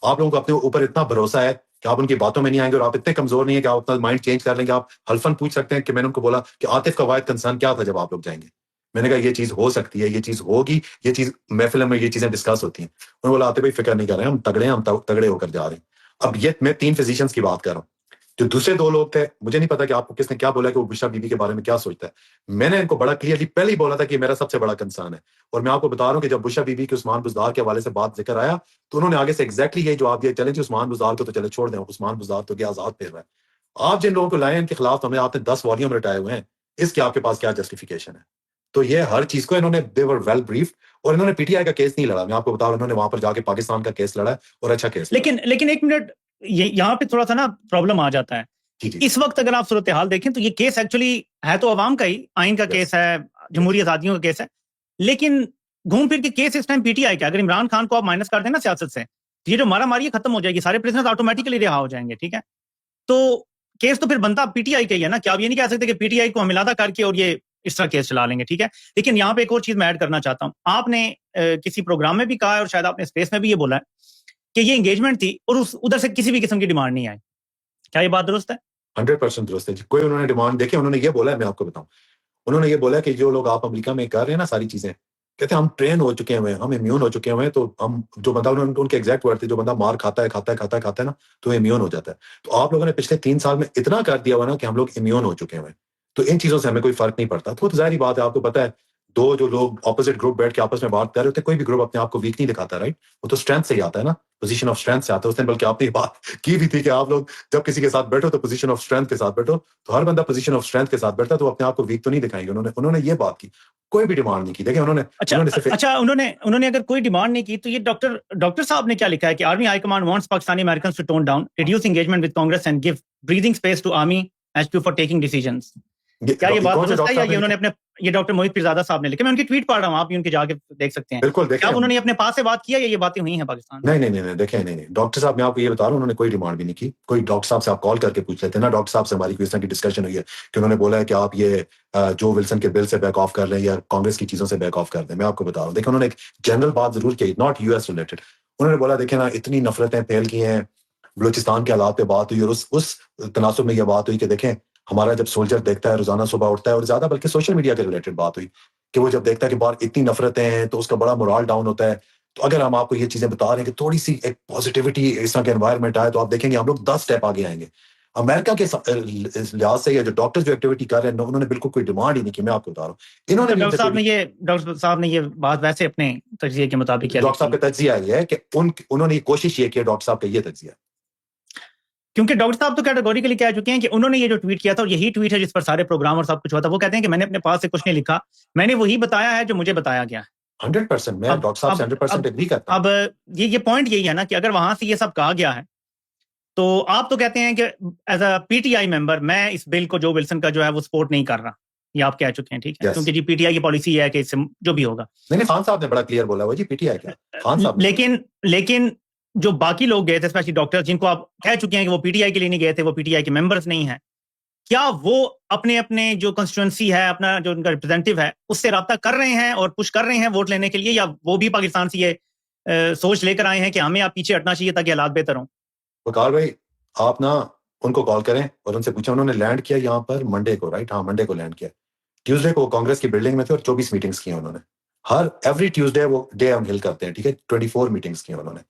आप लोगों को अपने ऊपर इतना भरोसा है कि आप उनकी बातों में नहीं आएंगे, और आप इतने कमजोर नहीं है कि आप अपना माइंड चेंज कर लेंगे। आप हल्फन पूछ सकते हैं कि मैंने उनको बोला कि आतिफ का वाहिद कंसर्न क्या था जब आप लोग जाएंगे। मैंने कहा ये चीज हो सकती है, ये चीज होगी, ये चीज महफिल में ये चीजें डिस्कस होती हैं। उन्होंने बोला आतिफ भाई फिक्र नहीं कर रहे हैं, हम तगड़े हैं, हम तगड़े होकर जा रहे हैं। अब ये मैं 3 फिजिशियंस की बात कर रहा हूँ। जो दूसरे 2 लोग थे, मुझे नहीं पता कि आपको किसने क्या बोला कि वो बुशरा बीबी के बारे में क्या सोचता है। मैंने इनको बड़ा क्लियरली पहले ही बोला था कि मेरा सबसे बड़ा कंसर्न है, और मैं आपको बता रहा हूँ कि जब बुशरा बीबी के उस्मान बुज़दार के हवाले से बात जिक्र आया तो उन्होंने आगे से एग्जैक्टली यही जवाब दिया, चलें जी उस्मान बुज़दार को तो चले छोड़ दें, उस्मान बुज़दार तो क्या आजाद फिर रहा है। आप जिन लोगों को लाए इनके खिलाफ हमें आपने 10 वॉल्यूम रटाए हुए हैं, इसके आपके पास क्या जस्टिफिकेशन है। तो ये हर चीज को इन्होंने दे वर वेल ब्रीफ, और इन्होंने पीटीआई का केस नहीं लड़ा। मैं आपको बता रहा हूं इन्होंने वहां पर जाके पाकिस्तान का केस लड़ा है, और अच्छा केस। लेकिन एक मिनट, यहाँ पे थोड़ा सा ना प्रॉब्लम आ जाता है। इस वक्त अगर आप सूरत हाल देखें तो ये केस एक्चुअली है तो अवाम का ही, आइन का केस है, जमहूरी आजादियों का केस है, लेकिन घूम फिर के केस इस टाइम पीटीआई का। अगर इमरान खान को आप माइनस कर देना सियासत से, तो ये जो मारा मारी खत्म हो जाएगी, सारे प्रिजनर्स ऑटोमेटिकली रिहा हो जाएंगे, ठीक है। तो केस तो फिर बनता पीटीआई का ही है ना, क्या आप ये नहीं कह सकते कि पीटीआई को हम मिलादा करके और ये इस तरह केस चला लेंगे, ठीक है। लेकिन यहाँ पे एक और चीज मैं ऐड करना चाहता हूँ, आपने किसी प्रोग्राम में भी कहा है और शायद आपने स्पेस में भी ये बोला है कि ये एंगेजमेंट थी और उधर से किसी भी किस्म की डिमांड नहीं आई। क्या ये बात दुरुस्त है? 100% दुरुस्त है जी। कोई उन्होंने डिमांड, देखिए उन्होंने ये बोला है, मैं आपको बताऊं, उन्होंने ये बोला कि जो लोग आप अमेरिका में कर रहे हैं ना सारी चीजें, कहते हैं हम ट्रेन हो चुके हैं, हम इम्यून हो चुके हैं, तो हम जो बंदा, उनके एग्जैक्ट वर्ड थे, जो बंदा मार खाता है ना तो इम्यून हो जाता है। तो आप लोगों ने पिछले 3 साल में इतना कर दिया हुआ ना कि हम लोग इम्यून हो चुके हैं, तो इन चीजों से हमें कोई फर्क नहीं पड़ता। तो जाहिर बात है, आपको पता है 2 जो लोग ऑपोजिट ग्रुप बैठ के आपस में बात कर रहे होते, कोई भी ग्रुप अपने आप को वीक नहीं दिखाता, राइट। वो तो स्ट्रेंथ से ही आता है ना, पोजीशन ऑफ स्ट्रेंथ से आता है। उसने बल्कि आपने बात की भी थी कि आप लोग जब किसी के साथ बैठो तो पोजीशन ऑफ स्ट्रेंथ के साथ बैठो, तो हर बंदा पोजीशन ऑफ स्ट्रेंथ के साथ बैठता तो अपने आप को वीक तो नहीं दिखाएंगे। उन्होंने ये बात की, कोई भी डिमांड नहीं की। देखिए उन्होंने अगर कोई डिमांड नहीं की तो ये डॉक्टर साहब ने क्या लिखा है कि army high command wants Pakistani Americans to tone down, reduce engagement with Congress and give breathing space to army HQ for taking decisions. क्या ये बात दुरुस्त है या ये उन्होंने अपने, ये डॉक्टर मोहित पीरजादा साहब ने लिखा? मैं उनकी ट्वीट पढ़ रहा हूँ, आप उनके जाके देख सकते हैं। बिल्कुल, क्या उन्होंने अपने पास से बात किया या ये बातें हुई हैं पाकिस्तान में? नहीं, देखिए नहीं, डॉक्टर साहब मैं आपको ये बता रहा हूँ, उन्होंने कोई डिमांड भी नहीं की। कोई डॉक्टर साहब से आप कॉल करके पूछ लेते हैं ना, डॉक्टर साहब से हमारी कोई इस तरह की डिस्कशन हुई है कि उन्होंने बोला है कि आप ये जो विल्सन के बिल से बैक ऑफ कर लें या कांग्रेस की चीजों से बैक ऑफ कर दें। मैं आपको बता रहा हूँ, देखिए उन्होंने एक जनरल बात जरूर की, नॉट यूएस रिलेटेड। उन्होंने बोला देखें ना, इतनी नफरतें फैल गई हैं, बलूचिस्तान के हालात पे बात हुई, और उस तनासुब में यह बात हुई कि देखें हमारा जब सोल्जर देखता है रोजाना सुबह उठता है, और ज्यादा बल्कि सोशल मीडिया के रिलेटेड बात हुई कि वो जब देखता है कि बाहर इतनी नफरतें हैं तो उसका बड़ा मोरल डाउन होता है। तो अगर हम आपको ये चीजें बता रहे हैं कि थोड़ी सी एक पॉजिटिविटी इस तरह के एनवायरनमेंट आए, तो आप देखेंगे हम लोग 10 स्टेप आगे आएंगे। अमेरिका के लिहाज से, या जो डॉक्टर्स जो एक्टिविटी कर रहे हैं, उन्होंने बिल्कुल कोई डिमांड ही नहीं की, मैं आपको बता रहा हूँ। इन्होंने भी डॉक्टर साहब ने ये बात वैसे अपने तज्जिए के मुताबिक किया। डॉक्टर साहब का तज्जिया ये है कि उन्होंने कोशिश ये की, डॉक्टर साहब का ये तज्जिया, क्योंकि डॉक्टर साहब तो कैटेगोरिकली कह चुके हैं कि उन्होंने ये जो ट्वीट किया था, और यही ट्वीट है जिस पर सारे प्रोग्राम और सब कुछ हुआ था, वो कहते हैं कि मैंने अपने पास से कुछ नहीं लिखा, मैंने वही बताया है जो मुझे बताया गया है। 100%। मैं डॉक्टर साहब से 100% एग्री करता हूं। अब ये पॉइंट यही है ना कि अगर वहां से ये सब कहा गया है, तो आप तो कहते हैं कि एज अ पीटीआई मेंबर मैं इस बिल को, जो विल्सन का जो है वो सपोर्ट नहीं कर रहा, ये आप कह चुके हैं, ठीक है? क्योंकि जी पीटीआई की पॉलिसी है कि इससे जो भी होगा। नहीं, खान साहब ने बड़ा क्लियर बोला हुआ जी, पीटीआई क्या, खान साहब। लेकिन जो बाकी लोग गए थे, स्पेशली डॉक्टर्स, जिनको आप कह चुके हैं कि वो पीटीआई के लिए नहीं गए थे, वो पीटीआई के मेंबर्स नहीं है, क्या वो अपने अपने जो कंस्टिट्यूंसी है, अपना जो उनका रिप्रेजेंटेटिव है, उससे राब्ता कर रहे हैं और पुश कर रहे हैं वोट लेने के लिए, या वो भी पाकिस्तान से ये सोच लेकर आए हैं कि हमें आप पीछे हटना चाहिए ताकि हालात बेहतर हों? वकार भाई, आप ना उनको कॉल करें और उनसे पूछें, उन्होंने लैंड किया यहाँ पर मंडे को, राइट? हाँ, मंडे को लैंड किया। ट्यूसडे को कांग्रेस की बिल्डिंग में थे और 24 मीटिंग्स की उन्होंने। हर एवरी ट्यूसडे वो डे हम हिल करते हैं, ठीक है? 24 मीटिंग्स की उन्होंने,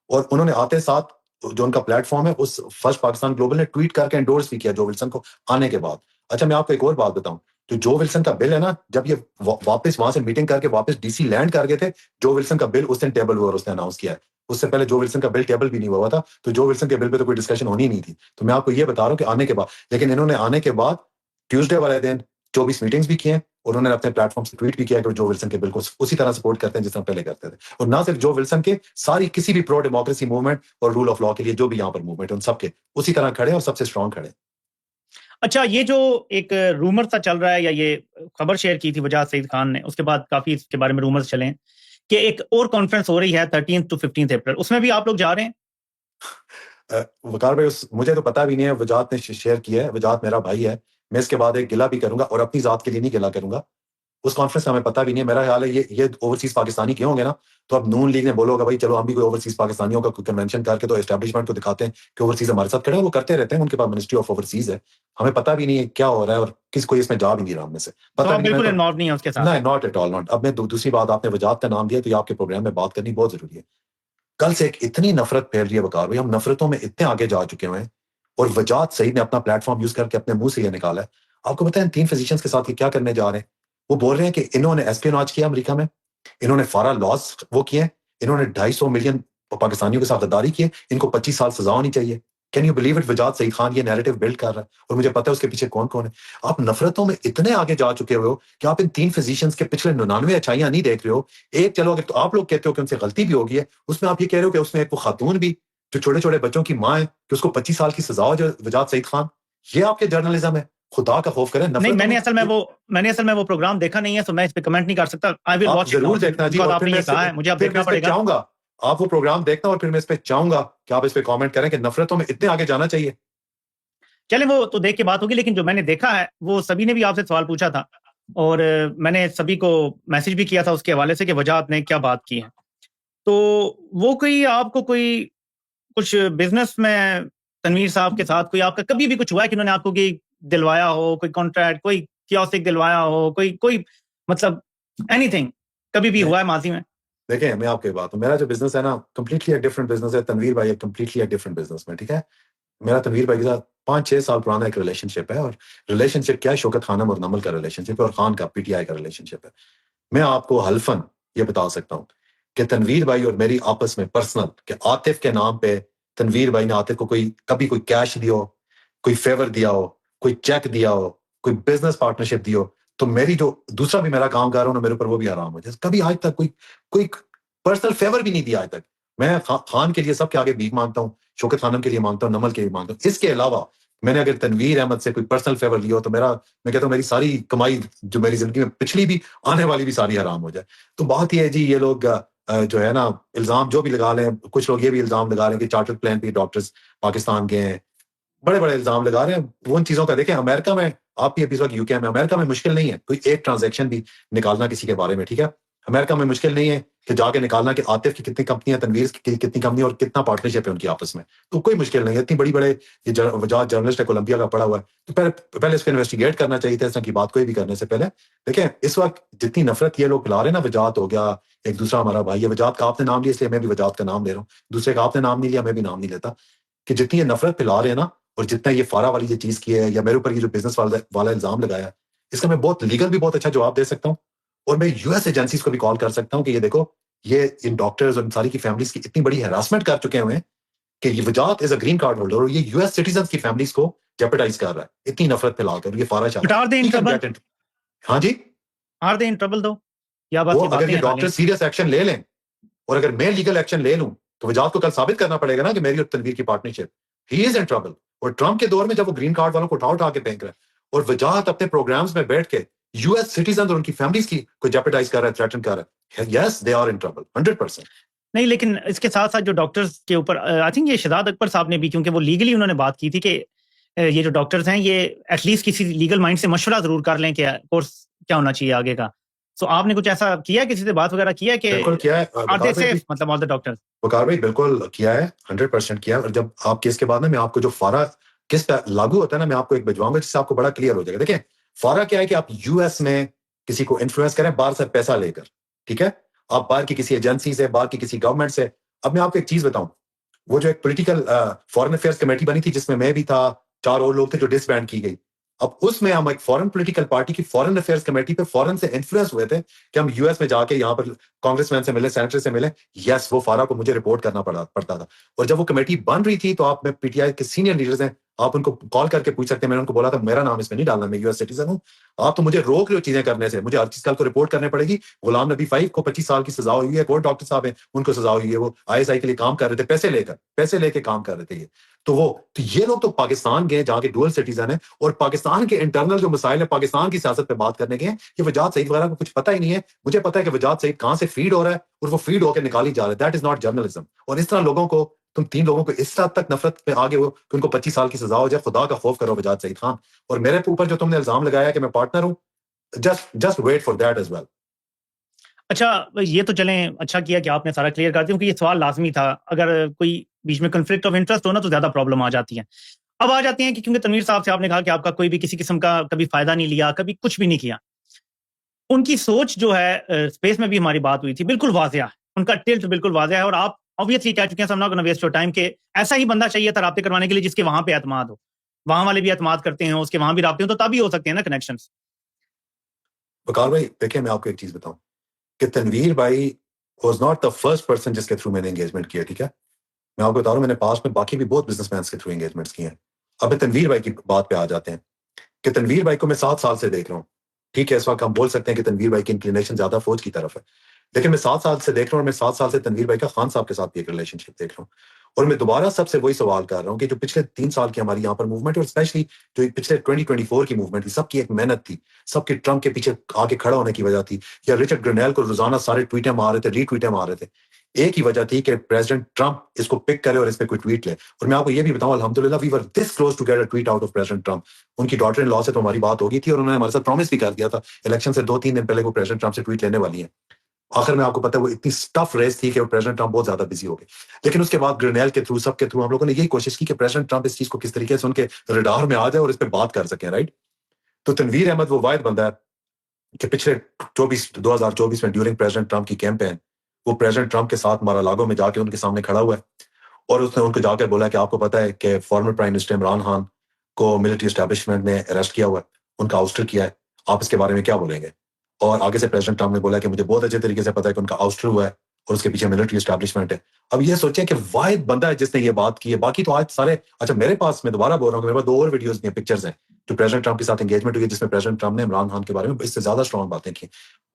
और उन्होंने आते साथ जो उनका प्लेटफॉर्म है, उस फर्स्ट पाकिस्तान ग्लोबल ने ट्वीट करके एंडोर्स भी किया जो विल्सन को आने के बाद। अच्छा, मैं आपको एक और बात बताऊं, तो जो विल्सन का बिल है ना, जब ये वापस वहां से मीटिंग करके वापस डीसी लैंड कर गए थे, जो विल्सन का बिल उस दिन टेबल हुआ और उसने अनाउंस किया है। उससे पहले जो विल्सन का बिल टेबल भी नहीं हुआ था, तो जो विल्सन के बिल पे तो कोई डिस्कशन होनी नहीं थी। तो मैं आपको ये बता रहा हूँ कि आने के बाद, लेकिन इन्होंने आने के बाद ट्यूसडे वाले दिन 24 मीटिंग्स भी किए, और उन्होंने अपने प्लेटफॉर्म से ट्वीट भी किया कि जो विल्सन के बिल को उसी तरह सपोर्ट करते हैं जिस तरह पहले करते थे। और ना सिर्फ जो विल्सन के, सारी किसी भी प्रो डेमोक्रेसी मूवमेंट और रूल ऑफ लॉ के लिए जो भी यहाँ पर मूवमेंट है, उन सबके उसी तरह खड़े और सबसे स्ट्रांग खड़े। अच्छा, ये जो एक रूमर सा चल रहा है, या ये खबर शेयर की थी वजाद सईद खान ने, उसके बाद काफी इसके बारे में रूमर्स चले कि एक और कॉन्फ्रेंस हो रही है 13 to 15 अप्रैल, उसमें भी आप लोग जा रहे हैं? वकार भाई, मुझे तो पता भी नहीं है, वजात ने शेयर किया है, वजात मेरा भाई है। मैं इसके बाद एक गिला भी करूंगा, और अपनी जात के लिए नहीं गिला करूंगा। उस कॉन्फ्रेंस का हमें पता भी नहीं है। मेरा ख्याल है ये ओवरसीज पाकिस्तानी क्यों होंगे ना, तो अब नून लीग ने बोलोगा भाई चलो हम भी कोई ओवरसीज पाकिस्तानियों का कन्वेंशन करके तो एस्टैब्लिशमेंट को दिखाते हैं कि ओवरसीज हमारे साथ खड़े हैं। वो करते रहते हैं, उनके पास मिनिस्ट्री ऑफ ओवरसीज है। हमें पता भी नहीं है क्या हो रहा है, और किस कोई इसमें जा भी नहीं रहा हमें से, पता नहीं। बिल्कुल इन्वॉल्व नहीं है उसके साथ? नहीं, नॉट एट ऑल, नॉट। अब मैं दूसरी बात, आपने वजात का नाम दिया, तो ये आपके प्रोग्राम में बात करनी बहुत जरूरी है। कल से एक इतनी नफरत फैल रही है वकार भाई, हम नफरतों में इतने आगे जा चुके हैं, और वजात सईद ने अपना प्लेटफॉर्म यूज करके अपने मुंह से ये निकाला है। आपको पता है 3 फिजिशियंस के साथ ये क्या करने जा रहे हैं? वो बोल रहे हैं कि इन्होंने एस्पियोनाज किया अमेरिका में, इन्होंने फारा लॉस वो किए, इन्होंने 250 मिलियन पाकिस्तानियों के साथ गद्दारी की, इनको 25 साल सजा होनी चाहिए। Can you believe it? वजाद सईद खान ये नैरेटिव बिल्ड कर रहा है, और मुझे पता है उसके पीछे कौन कौन है। आप नफरतों में इतने आगे जा चुके हुए हो कि आप इन 3 फिजिशियंस के पिछले 99 अच्छाइयां नहीं देख रहे हो। एक, चलो अगर तो आप लोग कहते हो कि उनसे गलती भी होगी है, उसमें आप ये कह रहे हो कि उसमें एक वो खातून भी जो छोटे छोटे बच्चों की माँ है कि उसको 25 साल की सजा हो जाए, वजाद सईद खान। ये आपके जर्नलिज्म है? खुदा का खौफ करें। नहीं, मैंने असल में वो प्रोग्राम देखा नहीं है, तो मैं इस पे कमेंट नहीं कर सकता। आई विल वॉच, जरूर देखना जी, और आपने ये कहा है, मुझे अब देखना पड़ेगा। चाहूंगा आप वो प्रोग्राम देखना, और फिर मैं इस पे चाहूंगा कि आप इस पे कमेंट करें कि नफरतों में इतने आगे जाना चाहिए। चले, वो तो देख के बात होगी, लेकिन जो मैंने देखा है वो सभी ने भी आपसे सवाल पूछा था, और मैंने सभी को मैसेज भी किया था उसके हवाले से कि वजात ने क्या बात की है। तो वो कोई आपको कोई कुछ बिजनेस में तनवीर साहब के साथ कोई आपका कभी भी कुछ हुआ है कि उन्होंने आपको कोई दिलवाया हो, कोई कॉन्ट्रैक्ट, कोई कियोस्क दिलवाया हो, कोई मतलब एनीथिंग कभी भी हुआ है माजी में? देखिए, मैं आपकी बात हूँ, मेरा जो बिजनेस है ना, कंप्लीटली एक डिफरेंट बिजनेस है। तनवीर भाई कंप्लीटली एक डिफरेंट बिजनेस में, ठीक है? मेरा तनवीर भाई के साथ 5-6 साल पुराना एक रिलेशनशिप है, और रिलेशनशिप क्या है, शौकत खानम और नमल का रिलेशनशिप है, और खान का पीटीआई का रिलेशनशिप है। मैं आपको हल्फन ये बता सकता हूँ कि तनवीर भाई और मेरी आपस में पर्सनल, कि आतिफ के नाम पे तनवीर भाई ने आतिफ को कभी कोई कैश दिया हो, कोई फेवर दिया हो, कोई चेक दिया हो, कोई बिजनेस पार्टनरशिप दी हो, तो मेरी जो दूसरा भी मेरा काम कर रहा हूँ मेरे ऊपर, वो भी हराम हो जाए। कभी आज तक कोई पर्सनल फेवर भी नहीं दिया आज तक। मैं खान के लिए सबके आगे भीख मांगता हूँ, शौकत खानम के लिए मांगता हूँ, नमल के लिए मांगता हूँ। इसके अलावा मैंने अगर तनवीर अहमद से कोई पर्सनल फेवर लिया हो, तो मैं कहता हूँ मेरी सारी कमाई जो मेरी जिंदगी में पिछली भी आने वाली भी सारी हराम हो जाए। तो बात यह है जी, ये लोग जो है ना, इल्जाम जो भी लगा लें, कुछ लोग ये भी इल्जाम लगा रहे हैं कि चार्टर्ड प्लान पे डॉक्टर्स पाकिस्तान गए हैं, बड़े बड़े इल्जाम लगा रहे हैं। वो उन चीजों का देखें, अमेरिका में, आप भी इस वक्त यूके में, अमेरिका में मुश्किल नहीं है कोई एक ट्रांजैक्शन भी निकालना किसी के बारे में, ठीक है? अमेरिका में मुश्किल नहीं है कि जाके निकालना कि आतिफ की कितनी कंपनियां, तनवीर की कितनी कंपनी और कितना पार्टनरशिप है उनकी आपस में, तो कोई मुश्किल नहीं है। इतनी बड़ी बड़े ये वजाहत जर्नलिस्ट है, कोलंबिया का पढ़ा हुआ है, तो पहले इसको इन्वेस्टिगेट करना चाहिए था इस तरह की बात कोई भी करने से पहले। देखें इस वक्त जितनी नफरत ये लोग फैला रहे हैं ना, वजाहत हो गया, एक दूसरा हमारा भाई है, वजाहत का आपने नाम लिया इसलिए मैं भी वजाहत का नाम ले रहा हूँ, दूसरे का आपने नाम नहीं लिया मैं भी नाम नहीं लेता, कि जितनी ये नफरत फैला रहे हैं ना, और जितना ये फारा वाली ये चीज की है, या मेरे ऊपर ये जो बिजनेस वाला इल्जाम लगाया है, इसका मैं बहुत लीगल भी बहुत अच्छा जवाब दे सकता हूँ। और मैं यूएस एजेंसीज को भी कॉल कर सकता हूँ कि ये देखो, ये इन डॉक्टर्स और इन सारी की फैमिलीज की इतनी बड़ी हैरासमेंट कर चुके हुए हैं कि ये वजाहत is a green card holder, और ये यूएस सिटीजन की फैमिलीज को जेपरडाइज कर रहा है इतनी नफरत फैलाकर, ये फारा But are they in trouble? हाँ जी, Are they in trouble though? या वो बाकी अगर बातें ये हैं खाली? डॉक्टर सीरियस एक्शन ले लें, और अगर मैं लीगल एक्शन ले लूं, तो वजाहत को कल साबित करना पड़ेगा ना कि मेरी और तनवीर की partnership, he is in trouble. और ट्रम्प के दौर में जब वो ग्रीन कार्ड वालों को उठा उठा के फेंक रहा है, और वजाहत अपने प्रोग्राम्स में बैठ के यूएस सिटीजन और उनकी फैमिलीज की को जेपरडाइज कर रहा है, थ्रेटन कर रहा है, yes they are in trouble 100%। नहीं, लेकिन इसके साथ साथ जो डॉक्टर्स के ऊपर आई थिंक ये शहजाद अकबर साहब ने भी, क्योंकि वो लीगली उन्होंने बात की थी कि ये जो डॉक्टर्स हैं ये एटलीस्ट किसी लीगल माइंड से मशवरा जरूर कर लें कि कोर्स क्या होना चाहिए आगे का। सो आपने कुछ ऐसा किया, किसी से बात वगैरह किया कि बिल्कुल किया है, आर दे सेफ, मतलब ऑल द डॉक्टर्स? वकार भाई बिल्कुल किया है, 100% किया है। और जब आप केस के बाद ना, मैं आपको जो फारा किस लागू होता है ना, मैं आपको एक भिजवाऊंगा जिससे आपको बड़ा क्लियर हो जाएगा। देखिए फारा क्या है कि आप यूएस में किसी को इन्फ्लुएंस करें बाहर से पैसा लेकर, ठीक है, आप बाहर की किसी एजेंसी से, बाहर की किसी गवर्नमेंट से। अब मैं आपको एक चीज बताऊं, वो जो एक पॉलिटिकल फॉरेन अफेयर्स कमेटी बनी थी जिसमें मैं भी था, 4 और लोग थे, जो डिसबैंड की गई। अब उसमें हम एक फॉरेन पॉलिटिकल पार्टी की फॉरेन अफेयर्स कमेटी पे फॉरेन से इन्फ्लुएंस हुए थे कि हम यूएस में जाके यहाँ पर कांग्रेसमैन से मिले, सेनेटर से मिले। यस, वो फारा को मुझे रिपोर्ट करना पड़ता था। और जब वो कमेटी बन रही थी, तो आप में पीटीआई के सीनियर लीडर्स हैं, आप उनको कॉल करके पूछ सकते हैं। मैंने उनको बोला था मेरा नाम इसमें नहीं डालना, मैं यूएस सिटीजन हूँ, आप तो मुझे रोक रहे हो चीजें करने से, मुझे हर चीज कल को रिपोर्ट करनी पड़ेगी। गुलाम नबी 5 को 25 साल की सजा हुई है, और डॉक्टर साहब हैं उनको सजा हुई है, वो आईएसआई के लिए काम कर रहे थे, पैसे लेके काम कर रहे थे ये। तो ये लोग तो पाकिस्तान गए जहाँ के डुअल सिटीजन है, और पाकिस्तान के इंटरनल जो मसाइल है पाकिस्तान की सियासत पे बात करने गए हैं। ये वजाहत सईद वगैरह को कुछ पता ही नहीं है। मुझे पता है कि वजाहत सईद कहां से फीड हो रहा है, और वो फीड होकर निकाली जा रहा है। That is not journalism. और इस तरह लोगों को, तुम 3 लोगों को इस हद तक नफरत में आगे हो कि उनको 25 साल की सजा हो जाए, खुदा का खौफ करो वजाहत सईद खान। और मेरे ऊपर जो तुमने इल्जाम लगाया कि मैं पार्टनर हूं, just wait for that as well. अच्छा, ये तो चलें, अच्छा किया कि आपने सारा क्लियर कर दिया, क्योंकि ये सवाल लाजमी था। अगर कोई बीच में कन्फ्लिक्ट ऑफ इंटरेस्ट हो ना, तो ज्यादा प्रॉब्लम आ जाती है। अब आ जाती है कि क्योंकि तनवीर साहब से आपने कहा कि आपका कोई भी किसी किस्म का कभी फायदा नहीं लिया, कभी कुछ भी नहीं किया। उनकी सोच जो है, स्पेस में भी हमारी बात हुई थी, बिल्कुल वाज़ेह है, उनका टिल्ट बिल्कुल वाज़ेह है। और आप ऑब्वियसली कह चुके हैं, समझना गोना वेस्ट योर टाइम, के ऐसा ही बंदा चाहिए था राब्ते करवाने के लिए जिसके वहां पे एतमाद हो, वहां वाले भी एतमाद करते हैं, उसके वहां भी राब्ते हो, तो तभी हो सकते हैं ना कनेक्शंस। वकार भाई देखिए, मैं आपको एक चीज बताऊं कि तनवीर भाई was not the first person जिसके थ्रू मैंने एंगेजमेंट किया, ठीक है। मैं आपको बता रहा हूँ, मैंने पास में बाकी भी बहुत बिजनेसमैन के थ्रू एंगेजमेंट्स किए हैं। अब तनवीर भाई की बात पे आ जाते हैं कि तनवीर भाई को मैं 7 साल से देख रहा हूँ, ठीक है। इस वक्त हम बोल सकते हैं कि तनवीर भाई की इंक्लिनेशन ज्यादा फौज की तरफ है, लेकिन मैं 7 साल से देख रहा हूँ, और मैं 7 साल से तनवीर भाई का खान साहब के साथ भी एक रिलेशनशिप देख रहा हूँ। और मैं दोबारा सबसे वही सवाल कर रहा हूँ कि जो पिछले 3 साल की हमारी यहाँ पर मूवमेंट, और स्पेशली जो पिछले 2024 की मूवमेंट थी, सबकी एक मेहनत थी, सबके ट्रम्प के पीछे आके खड़ा होने की वजह थी, या रिचर्ड ग्रेनेल को रोजाना सारे ट्वीटें मार रहे थे, रीट्वीटें मार रहे थे, एक ही वजह थी कि प्रेसिडेंट ट्रम्प इसको पिक करे और इस पे कोई ट्वीट ले। और मैं आपको ये भी बताऊं, अल्हम्दुलिल्लाह we were this close to get a tweet out of President Trump. उनकी डॉटर इन लॉ से तो हमारी बात हो गई थी, और उन्होंने हमारे साथ प्रॉमिस भी कर दिया था इलेक्शन से 2-3 दिन पहले वो प्रेसिडेंट ट्रम्प से ट्वीट लेने वाली है। आखिर में आपको पता है वो इतनी टफ रेस थी कि प्रेसिडेंट ट्रम्प बहुत ज्यादा बिजी हो गए। लेकिन उसके बाद ग्रेनेल के थ्रू, सबके थ्रू हम लोगों ने यही कोशिश की कि प्रेसिडेंट ट्रम्प इस चीज को किस तरीके से उनके रडार में आ जाए और इस पर बात कर सके, राइट। तो तनवीर अहमद वो वाहिद बंदा है कि पिछले 2024 में ड्यूरिंग प्रेसिडेंट ट्रम्प की कैंपेन, वो प्रेसिडेंट ट्रम्प के साथ मारा-लागो में जाके उनके सामने खड़ा हुआ है, और उसने उनको जाकर बोला कि आपको पता है कि former prime minister Imran Khan को मिलिट्री एस्टैब्लिशमेंट ने अरेस्ट किया हुआ है, उनका आउस्टर किया है, आप इसके बारे में क्या बोलेंगे। और आगे से प्रेसिडेंट ट्रम्प ने बोला कि मुझे बहुत अच्छे तरीके से पता है कि उनका आउस्टर हुआ है और उसके पीछे मिलिट्री एस्टैब्लिशमेंट है। अब ये सोचें कि वाहिद बंदा है जिसने ये बात की है। बाकी तो आज सारे, अच्छा मेरे पास, मैं दोबारा बोल रहा हूँ, मेरे पास 2 और वीडियोस हैं, पिक्चर्स हैं जो प्रेसिडेंट ट्रम्प के साथ एंगेजमेंट हुई है, जिसमें प्रेसिडेंट ट्रम्प ने इमरान खान के बारे में इससे ज्यादा स्ट्रॉन्ग बातें की।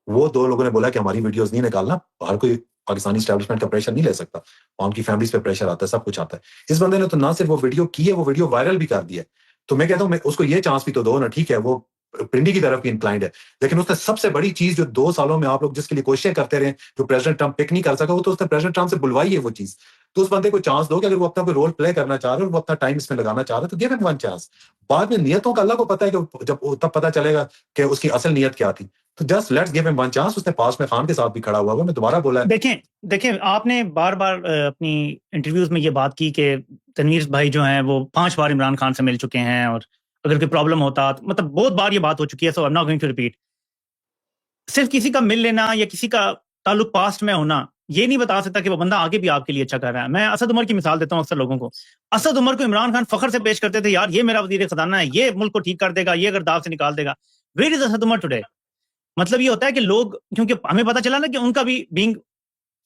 वो 2 लोगों ने बोला कि हमारी वीडियोस नहीं निकालना, हर कोई पाकिस्तानी एस्टैब्लिशमेंट का प्रेशर नहीं ले सकता, उनकी फैमिलीज पे प्रेशर आता है, सब कुछ आता है। इस बंदे ने तो ना सिर्फ वो वीडियो की है, वो वीडियो वायरल भी कर दिया है। तो मैं कहता हूँ, मैं उसको ये चांस भी तो दो ना, ठीक है वो पिंडी की तरफ भी इंक्लाइंड है, लेकिन उसने सबसे बड़ी चीज जो 2 सालों में आप लोग जिसके लिए कोशिशें करते रहे, जो प्रेसिडेंट ट्रम्प पिक नहीं कर सका, वो तो उसने प्रेसिडेंट ट्रम्प से बुलवाई है वो चीज। तो उस बंदे को चांस दो कि अगर वो अपना कोई रोल प्ले करना चाह रहा है और वो अपना टाइम इसमें लगाना चाह रहा है तो गिव हिम वन चांस। बाद में नियतों का अल्लाह को पता है कि जब तब पता चलेगा कि उसकी असल नियत क्या थी। तो just let's give him one chance. उसने पास में खान के साथ भी खड़ा हुआ मैं दोबारा बोला है। देखें आपने बार बार अपनी इंटरव्यूज में ये बात की कि तनवीर भाई जो हैं वो 5 बार इमरान खान से मिल चुके हैं और अगर कोई प्रॉब्लम होता मतलब बहुत बार ये बात हो चुकी है, so I am not going to repeat. सिर्फ किसी का मिल लेना या किसी का ताल्लुक पास्ट में होना ये नहीं बता सकता कि वो बंदा आगे भी आपके लिए अच्छा कर रहा है। मैं असद उमर की मिसाल देता हूँ अक्सर लोगों को। असद उमर को इमरान खान फखर से पेश करते थे, यार ये मेरा वजीर खजाना है, ये मुल्क को ठीक कर देगा, ये अगर दाव से निकाल देगा। Where is Asad Umar today? मतलब ये होता है कि लोग, क्योंकि हमें पता चला ना कि उनका भी बीइंग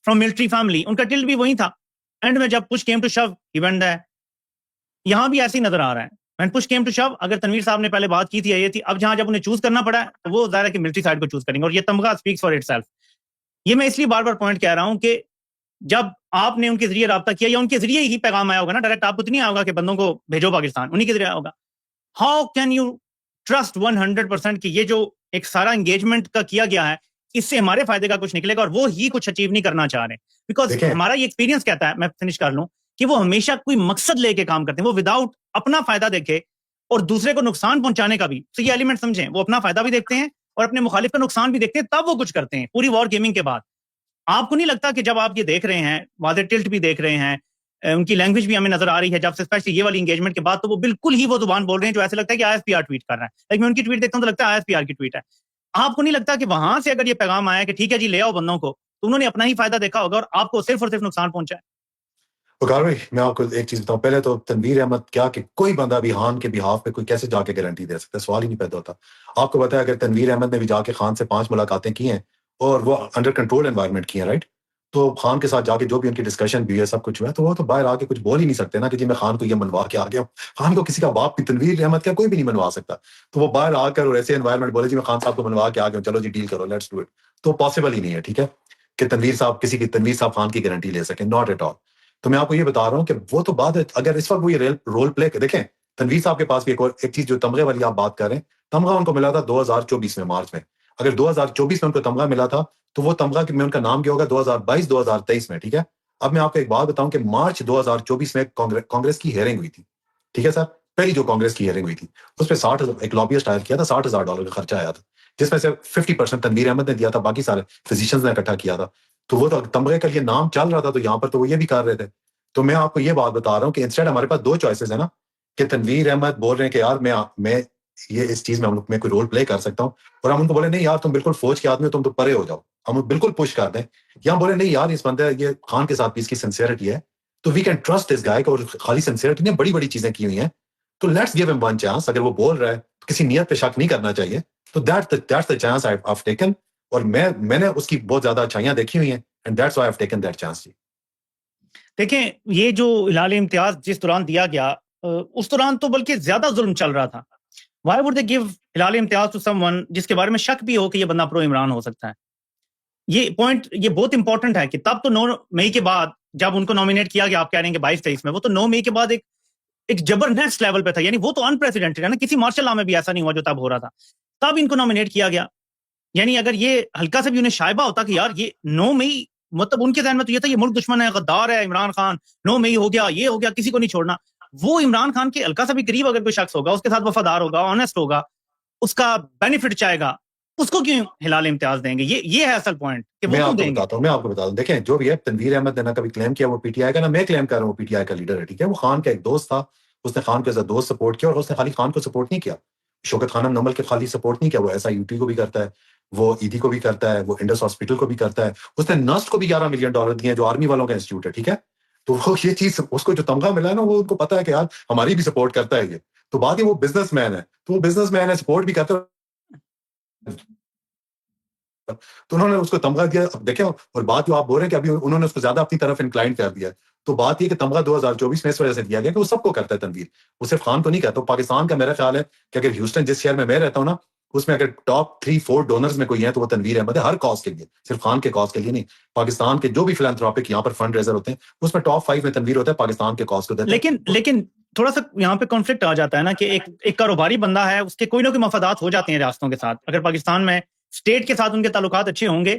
फ्रॉम मिलिट्री फैमिली, उनका टिल्ट भी वही था। एंड में जब पुश केम टू शव ही वेंट देयर। यहां भी ऐसे ही नजर आ रहा है। व्हेन पुश केम टू शव, अगर तनवीर साहब ने पहले बात की थी, ये थी, अब जब उन्हें चूज करना पड़ा है तो वो जाहिर है कि मिलिट्री साइड को चूज करेंगे और ये तमगा स्पीक्स फॉर इटसेल्फ। ये मैं इसलिए बार बार पॉइंट कह रहा हूं कि जब आपने उनके जरिए राब्ता किया या उनके जरिए ही पैगाम आया होगा ना, डायरेक्ट आपको तो नहीं आएगा कि बंदों को भेजो पाकिस्तान, उन्हीं के जरिए होगा। हाउ कैन यू ट्रस्ट 100% कि ये जो एक सारा एंगेजमेंट का किया गया है इससे हमारे फायदे का कुछ निकलेगा, और वो ही कुछ अचीव नहीं करना चाह रहे? बिकॉज हमारा ये एक्सपीरियंस कहता है, मैं फिनिश कर लूं, कि वो हमेशा कोई मकसद लेके काम करते हैं। वो विदाउट अपना फायदा देखे और दूसरे को नुकसान पहुंचाने का भी, तो ये एलिमेंट समझें, वो अपना फायदा भी देखते हैं और अपने मुखालिफ का नुकसान भी देखते हैं, तब वो कुछ करते हैं पूरी वॉर गेमिंग के बाद। आपको नहीं लगता कि जब आप ये देख रहे हैं, वादे टिल्ट भी देख रहे हैं, उनकी लैंग्वेज भी हमें नजर आ रही है, जब से स्पेशली ये वाली एंगेजमेंट के बाद, तो वो बिल्कुल ही वो जुबान बोल रहे हैं जो ऐसे लगता है कि आईएसपीआर ट्वीट कर रहा है। लाइक मैं उनकी ट्वीट देखता हूं तो लगता है आईएसपीआर की ट्वीट है। आपको नहीं लगता कि वहां से अगर ये पैगाम आया कि ठीक है जी ले आओ बंदों को, तो उन्होंने अपना ही फायदा देखा होगा और आपको सिर्फ और सिर्फ नुकसान पहुंचा है? वकार भाई मैं आपको एक चीज बताऊं, पहले तो तनवीर अहमद क्या कि कोई बंदा भी खान के बिहाफ पे कोई कैसे जाके गारंटी दे सकता है, सवाल ही नहीं पैदा होता। आपको पता है अगर तनवीर अहमद ने भी जाके खान से 5 मुलाकातें की हैं और वो अंडर कंट्रोल एनवायरनमेंट की हैं, राइट, तो खान के साथ जाके जो भी उनकी डिस्कशन भी है, सब कुछ हुआ है, तो वो तो बाहर आके कुछ बोल ही नहीं सकते ना कि जी मैं खान को ये मनवा के आ गया हूँ। खान को किसी का बाप भी, तनवीर अहमद का कोई भी नहीं मनवा सकता। तो वो बाहर आकर और ऐसे एनवायरनमेंट बोले जी मैं खान साहब को मनवा के आ गया हूँ, चलो जी डील करो, लेट्स डू इट, तो पॉसिबल ही नहीं है, ठीक है, कि तनवीर साहब खान की गारंटी ले सकें, नॉट एट ऑल। तो मैं आपको ये बता रहा हूँ कि वो तो बात है, अगर इस वक्त वो ये रोल प्ले देखें, तनवीर साहब के पास भी एक चीज जो तमगे वाली आप बात कर रहे हैं, तमगा उनको मिला था 2024 में मार्च में। अगर 2024 में उनको तमगा मिला था तो वो तमगा में उनका नाम क्या होगा 2022-2023 में, ठीक है। अब मैं आपको एक बात बताऊं कि मार्च 2024 में कांग्रेस की हियरिंग हुई थी, ठीक है सर, पहली जो कांग्रेस की हियरिंग हुई थी उस पर 60 एक लॉबियस्ट हायर किया था, $60,000 का खर्चा आया था, जिसमें से 50% तनवीर अहमद ने दिया था, बाकी सारे फिजिशियंस ने इकट्ठा किया था। तो वो तो तमगे का ये नाम चल रहा था, तो यहाँ पर तो वो ये भी कर रहे थे। तो मैं आपको ये बात बता रहा हूँ कि इंस्टेड हमारे पास 2 चॉइसेस है ना, कि तनवीर अहमद बोल रहे हैं कि यार मैं ये इस चीज में मैं कोई रोल प्ले कर सकता हूँ, और हम उनको बोले नहीं यार तुम बिल्कुल फौज के आदमी हो, तुम तो परे हो जाओ, हम बिल्कुल पुश कर दें, या बोले नहीं यार इस बंदे ये खान के साथ भी इसकी सिंसियरिटी है, तो we can trust this guy, और खाली सिंसियरिटी ने बड़ी बड़ी चीजें की हुई हैं, तो let's give him one chance. अगर वो बोल रहा है तो किसी नियत पे शक नहीं करना चाहिए, तो that's the chance I have taken, और मैंने उसकी बहुत ज्यादा अच्छाइयां देखी हुई हैं, and that's why I have taken that chance. जी देखें, ये जो हिलाल इम्तियाज जिस दौरान दिया गया, उस दौरान तो बल्कि ज्यादा जुल्म चल रहा था। Why would they give Hilal Imtiaz to someone जिसके बारे में शक भी हो कि ये बंदा प्रो इमरान हो सकता है? ये पॉइंट ये बहुत इंपॉर्टेंट है कि तब तो 9 मई के बाद जब उनको नॉमिनेट किया गया, आप कह रहे हैं कि 22-23 में, वो तो 9 मई के बाद एक जबरदस्त लेवल पे था, यानी वो तो अनप्रेसिडेंटेड है ना, किसी मार्शल लॉ में भी ऐसा नहीं हुआ जो तब हो रहा था। तब इनको नॉमिनेट किया गया। यानी अगर ये हल्का से भी उन्हें शायबा होता कि यार ये 9 मई, मतलब उनके ज़हन में तो ये था ये मुल्क दुश्मन है, गद्दार है इमरान खान, 9 मई हो गया, ये हो गया, किसी को नहीं छोड़ना। वो इमरान खान के हल्का सा भी करीब अगर कोई शख्स होगा, उसके साथ वफादार होगा, ऑनेस्ट होगा, उसका बेनिफिट चाहेगा, उसको क्यों हिलाल इम्तियाज देंगे? ये है असल पॉइंट कि वो क्यों देंगे। मैं आपको बताता हूँ, देखें जो भी है, तनवीर अहमद ने ना कभी क्लेम किया वो पीटीआई का, ना मैं क्लेम कर रहा हूँ वो पीटीआई का लीडर है, ठीक है। वो खान का एक दोस्त था, उसने खान को एज अ दोस्त सपोर्ट किया, और उसने खाली खान को सपोर्ट नहीं किया, शौकत खानम नमल के खाली सपोर्ट नहीं किया, वो SIUT को भी करता है, वो ईदी को भी करता है, वो इंडस हॉस्पिटल को भी करता है, उसने नस्ट को भी $11 मिलियन दिए जो आर्मी वालों का इंस्टीट्यूट है, ठीक है। तो वो ये चीज उसको जो तमगा मिला है ना, वो उनको पता है कि यार हमारी भी सपोर्ट करता है ये, तो बाकी वो बिजनेसमैन है, तो वो बिजनेसमैन है, सपोर्ट भी करता है, तो उन्होंने उसको तमगा दिया। अब देखें, और बात जो आप बोल रहे हैं कि अभी उन्होंने उसको ज्यादा अपनी तरफ इंक्लाइन कर दिया, तो बात ये कि तमगा 2024 में इस वजह से दिया गया कि वो सबको करता है तनवीर, वो सिर्फ खान को नहीं कहता। पाकिस्तान का मेरा ख्याल है कि अगर ह्यूस्टन जिस शहर में मैं रहता हूँ ना, उसमें अगर टॉप 3-4 डोनर्स में कोई है तो वो तनवीर अहमद है, हर कॉज के लिए, सिर्फ खान के कॉज के लिए नहीं। पाकिस्तान के जो भी फिलैंथ्रोपिक यहाँ पर फंड रेजर होते हैं उसमें टॉप 5 में तनवीर होता है, पाकिस्तान के कॉज को देता है। लेकिन थोड़ा सा यहाँ पे कॉन्फ्लिक्ट आ जाता है ना कि एक कारोबारी बंदा है, उसके कोई ना कोई मफादात हो जाते हैं रियासतों के साथ। अगर पाकिस्तान में स्टेट के साथ उनके ताल्लुकात अच्छे होंगे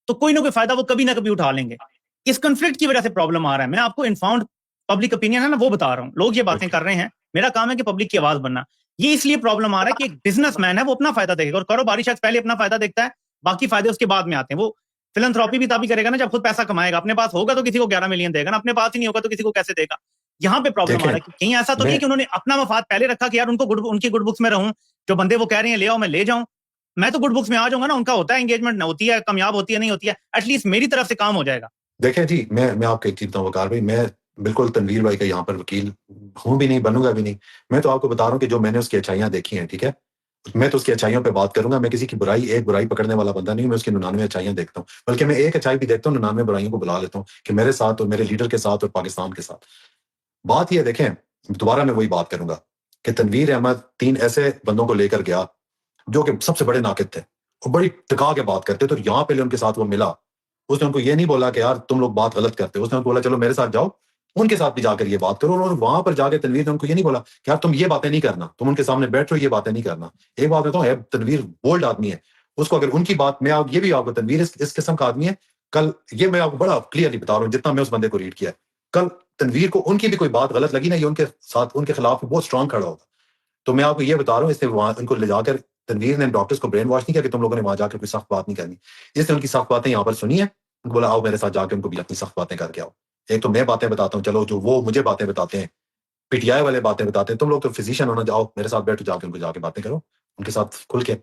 तो कोई ना कोई फायदा वो कभी ना कभी उठा लेंगे। इस कन्फ्लिक्ट की वजह से प्रॉब्लम आ रहा है। मैं आपको इन्फॉर्म्ड पब्लिक ओपिनियन है ना वो बता रहा हूँ। लोग ये बातें कर रहे हैं, मेरा काम है कि पब्लिक की आवाज बनना। ये इसलिए प्रॉब्लम आ रहा है कि एक बिजनेसमैन है, वो अपना फायदा देखेगा, और कारोबारी शख्स पहले अपना फायदा देखता है, बाकी फायदे उसके बाद में आते हैं। वो फिलंथ्रॉपी भी तभी करेगा ना जब खुद पैसा कमाएगा। अपने पास होगा तो किसी को 11 मिलियन देगा ना, अपने पास ही नहीं होगा तो किसी को कैसे देगा। यहाँ पे प्रॉब्लम आ रहा है कि कहीं ऐसा तो नहीं कि उन्होंने अपना मफाद पहले रखा कि यार उनकी गुड बुक्स में रहूं, जो बंदे वो कह रहे हैं ले आओ मैं ले जाऊं, मैं तो गुड बुक्स में आ जाऊंगा ना। उनका होता है एंगेजमेंट, ना होती है, कामयाब होती है नहीं होती है, एटलीस्ट मेरी तरफ से काम हो जाएगा। देखें जी, मैं आपको एक चीज बताऊं वकार भाई, मैं बिल्कुल तनवीर भाई का यहाँ पर वकील हूं भी नहीं, बनूंगा भी नहीं। मैं तो आपको बता रहा हूँ कि जो मैंने उसकी अच्छाइयां देखी हैं, ठीक है, मैं तो उसकी अच्छाइयों पे बात करूंगा। मैं किसी की एक बुराई पकड़ने वाला बंदा नहीं हूं। मैं उसकी 99 अच्छाइयां देखता हूँ, बल्कि मैं एक अच्छाई भी देखता हूँ, 99 बुराइयों को बुला लेता हूँ कि मेरे साथ और मेरे लीडर के साथ और पाकिस्तान के साथ। बात यह देखें, दोबारा मैं वही बात करूंगा कि तनवीर अहमद 3 ऐसे बंदों को लेकर गया जो कि सबसे बड़े नाकिद थे और बड़ी टिका के बात करते, तो यहाँ पे उनके साथ वो मिला। उसने उनको ये नहीं बोला कि यार तुम लोग बात गलत करते हो, उसने उनको बोला चलो मेरे साथ जाओ, उनके साथ भी जाकर ये बात करो। और वहां पर जाकर तनवीर ने उनको ये नहीं बोला कि यार तुम ये बातें नहीं करना, तुम उनके सामने बैठ रहे हो, ये बातें नहीं करना। एक बात बताऊं, तनवीर बोल्ड आदमी है, उसको अगर उनकी बात, मैं ये भी आपको, तनवीर इस किस्म का आदमी है। कल ये मैं आपको बड़ा क्लियरली बता रहा हूँ, जितना मैं उस बंदे को रीड किया है, कल तनवीर को उनकी भी कोई बात गलत लगी ना, ये उनके साथ उनके खिलाफ बहुत स्ट्रांग खड़ा होगा। तो मैं आपको ये बता रहा हूँ, इसने वहां उनको ले जाकर, तनवीर ने डॉक्टर्स को ब्रेन वॉश नहीं किया कि तुम लोगों ने वहां जाकर कोई सख्त बात नहीं करनी। इसने उनकी सख्त बातें यहाँ पर सुनी है, उनको बोला आओ मेरे साथ जाकर उनको भी अपनी सख्त बातें करके आओ। एक तो मैं बातें बताता हूँ, चलो जो वो मुझे बातें बताते हैं, पीटीआई वाले बातें बताते हैं, तुम लोग तो फिजिशियन होना, जाओ मेरे साथ बैठो, जाकर उनको जाके बातें करो उनके साथ खुल के।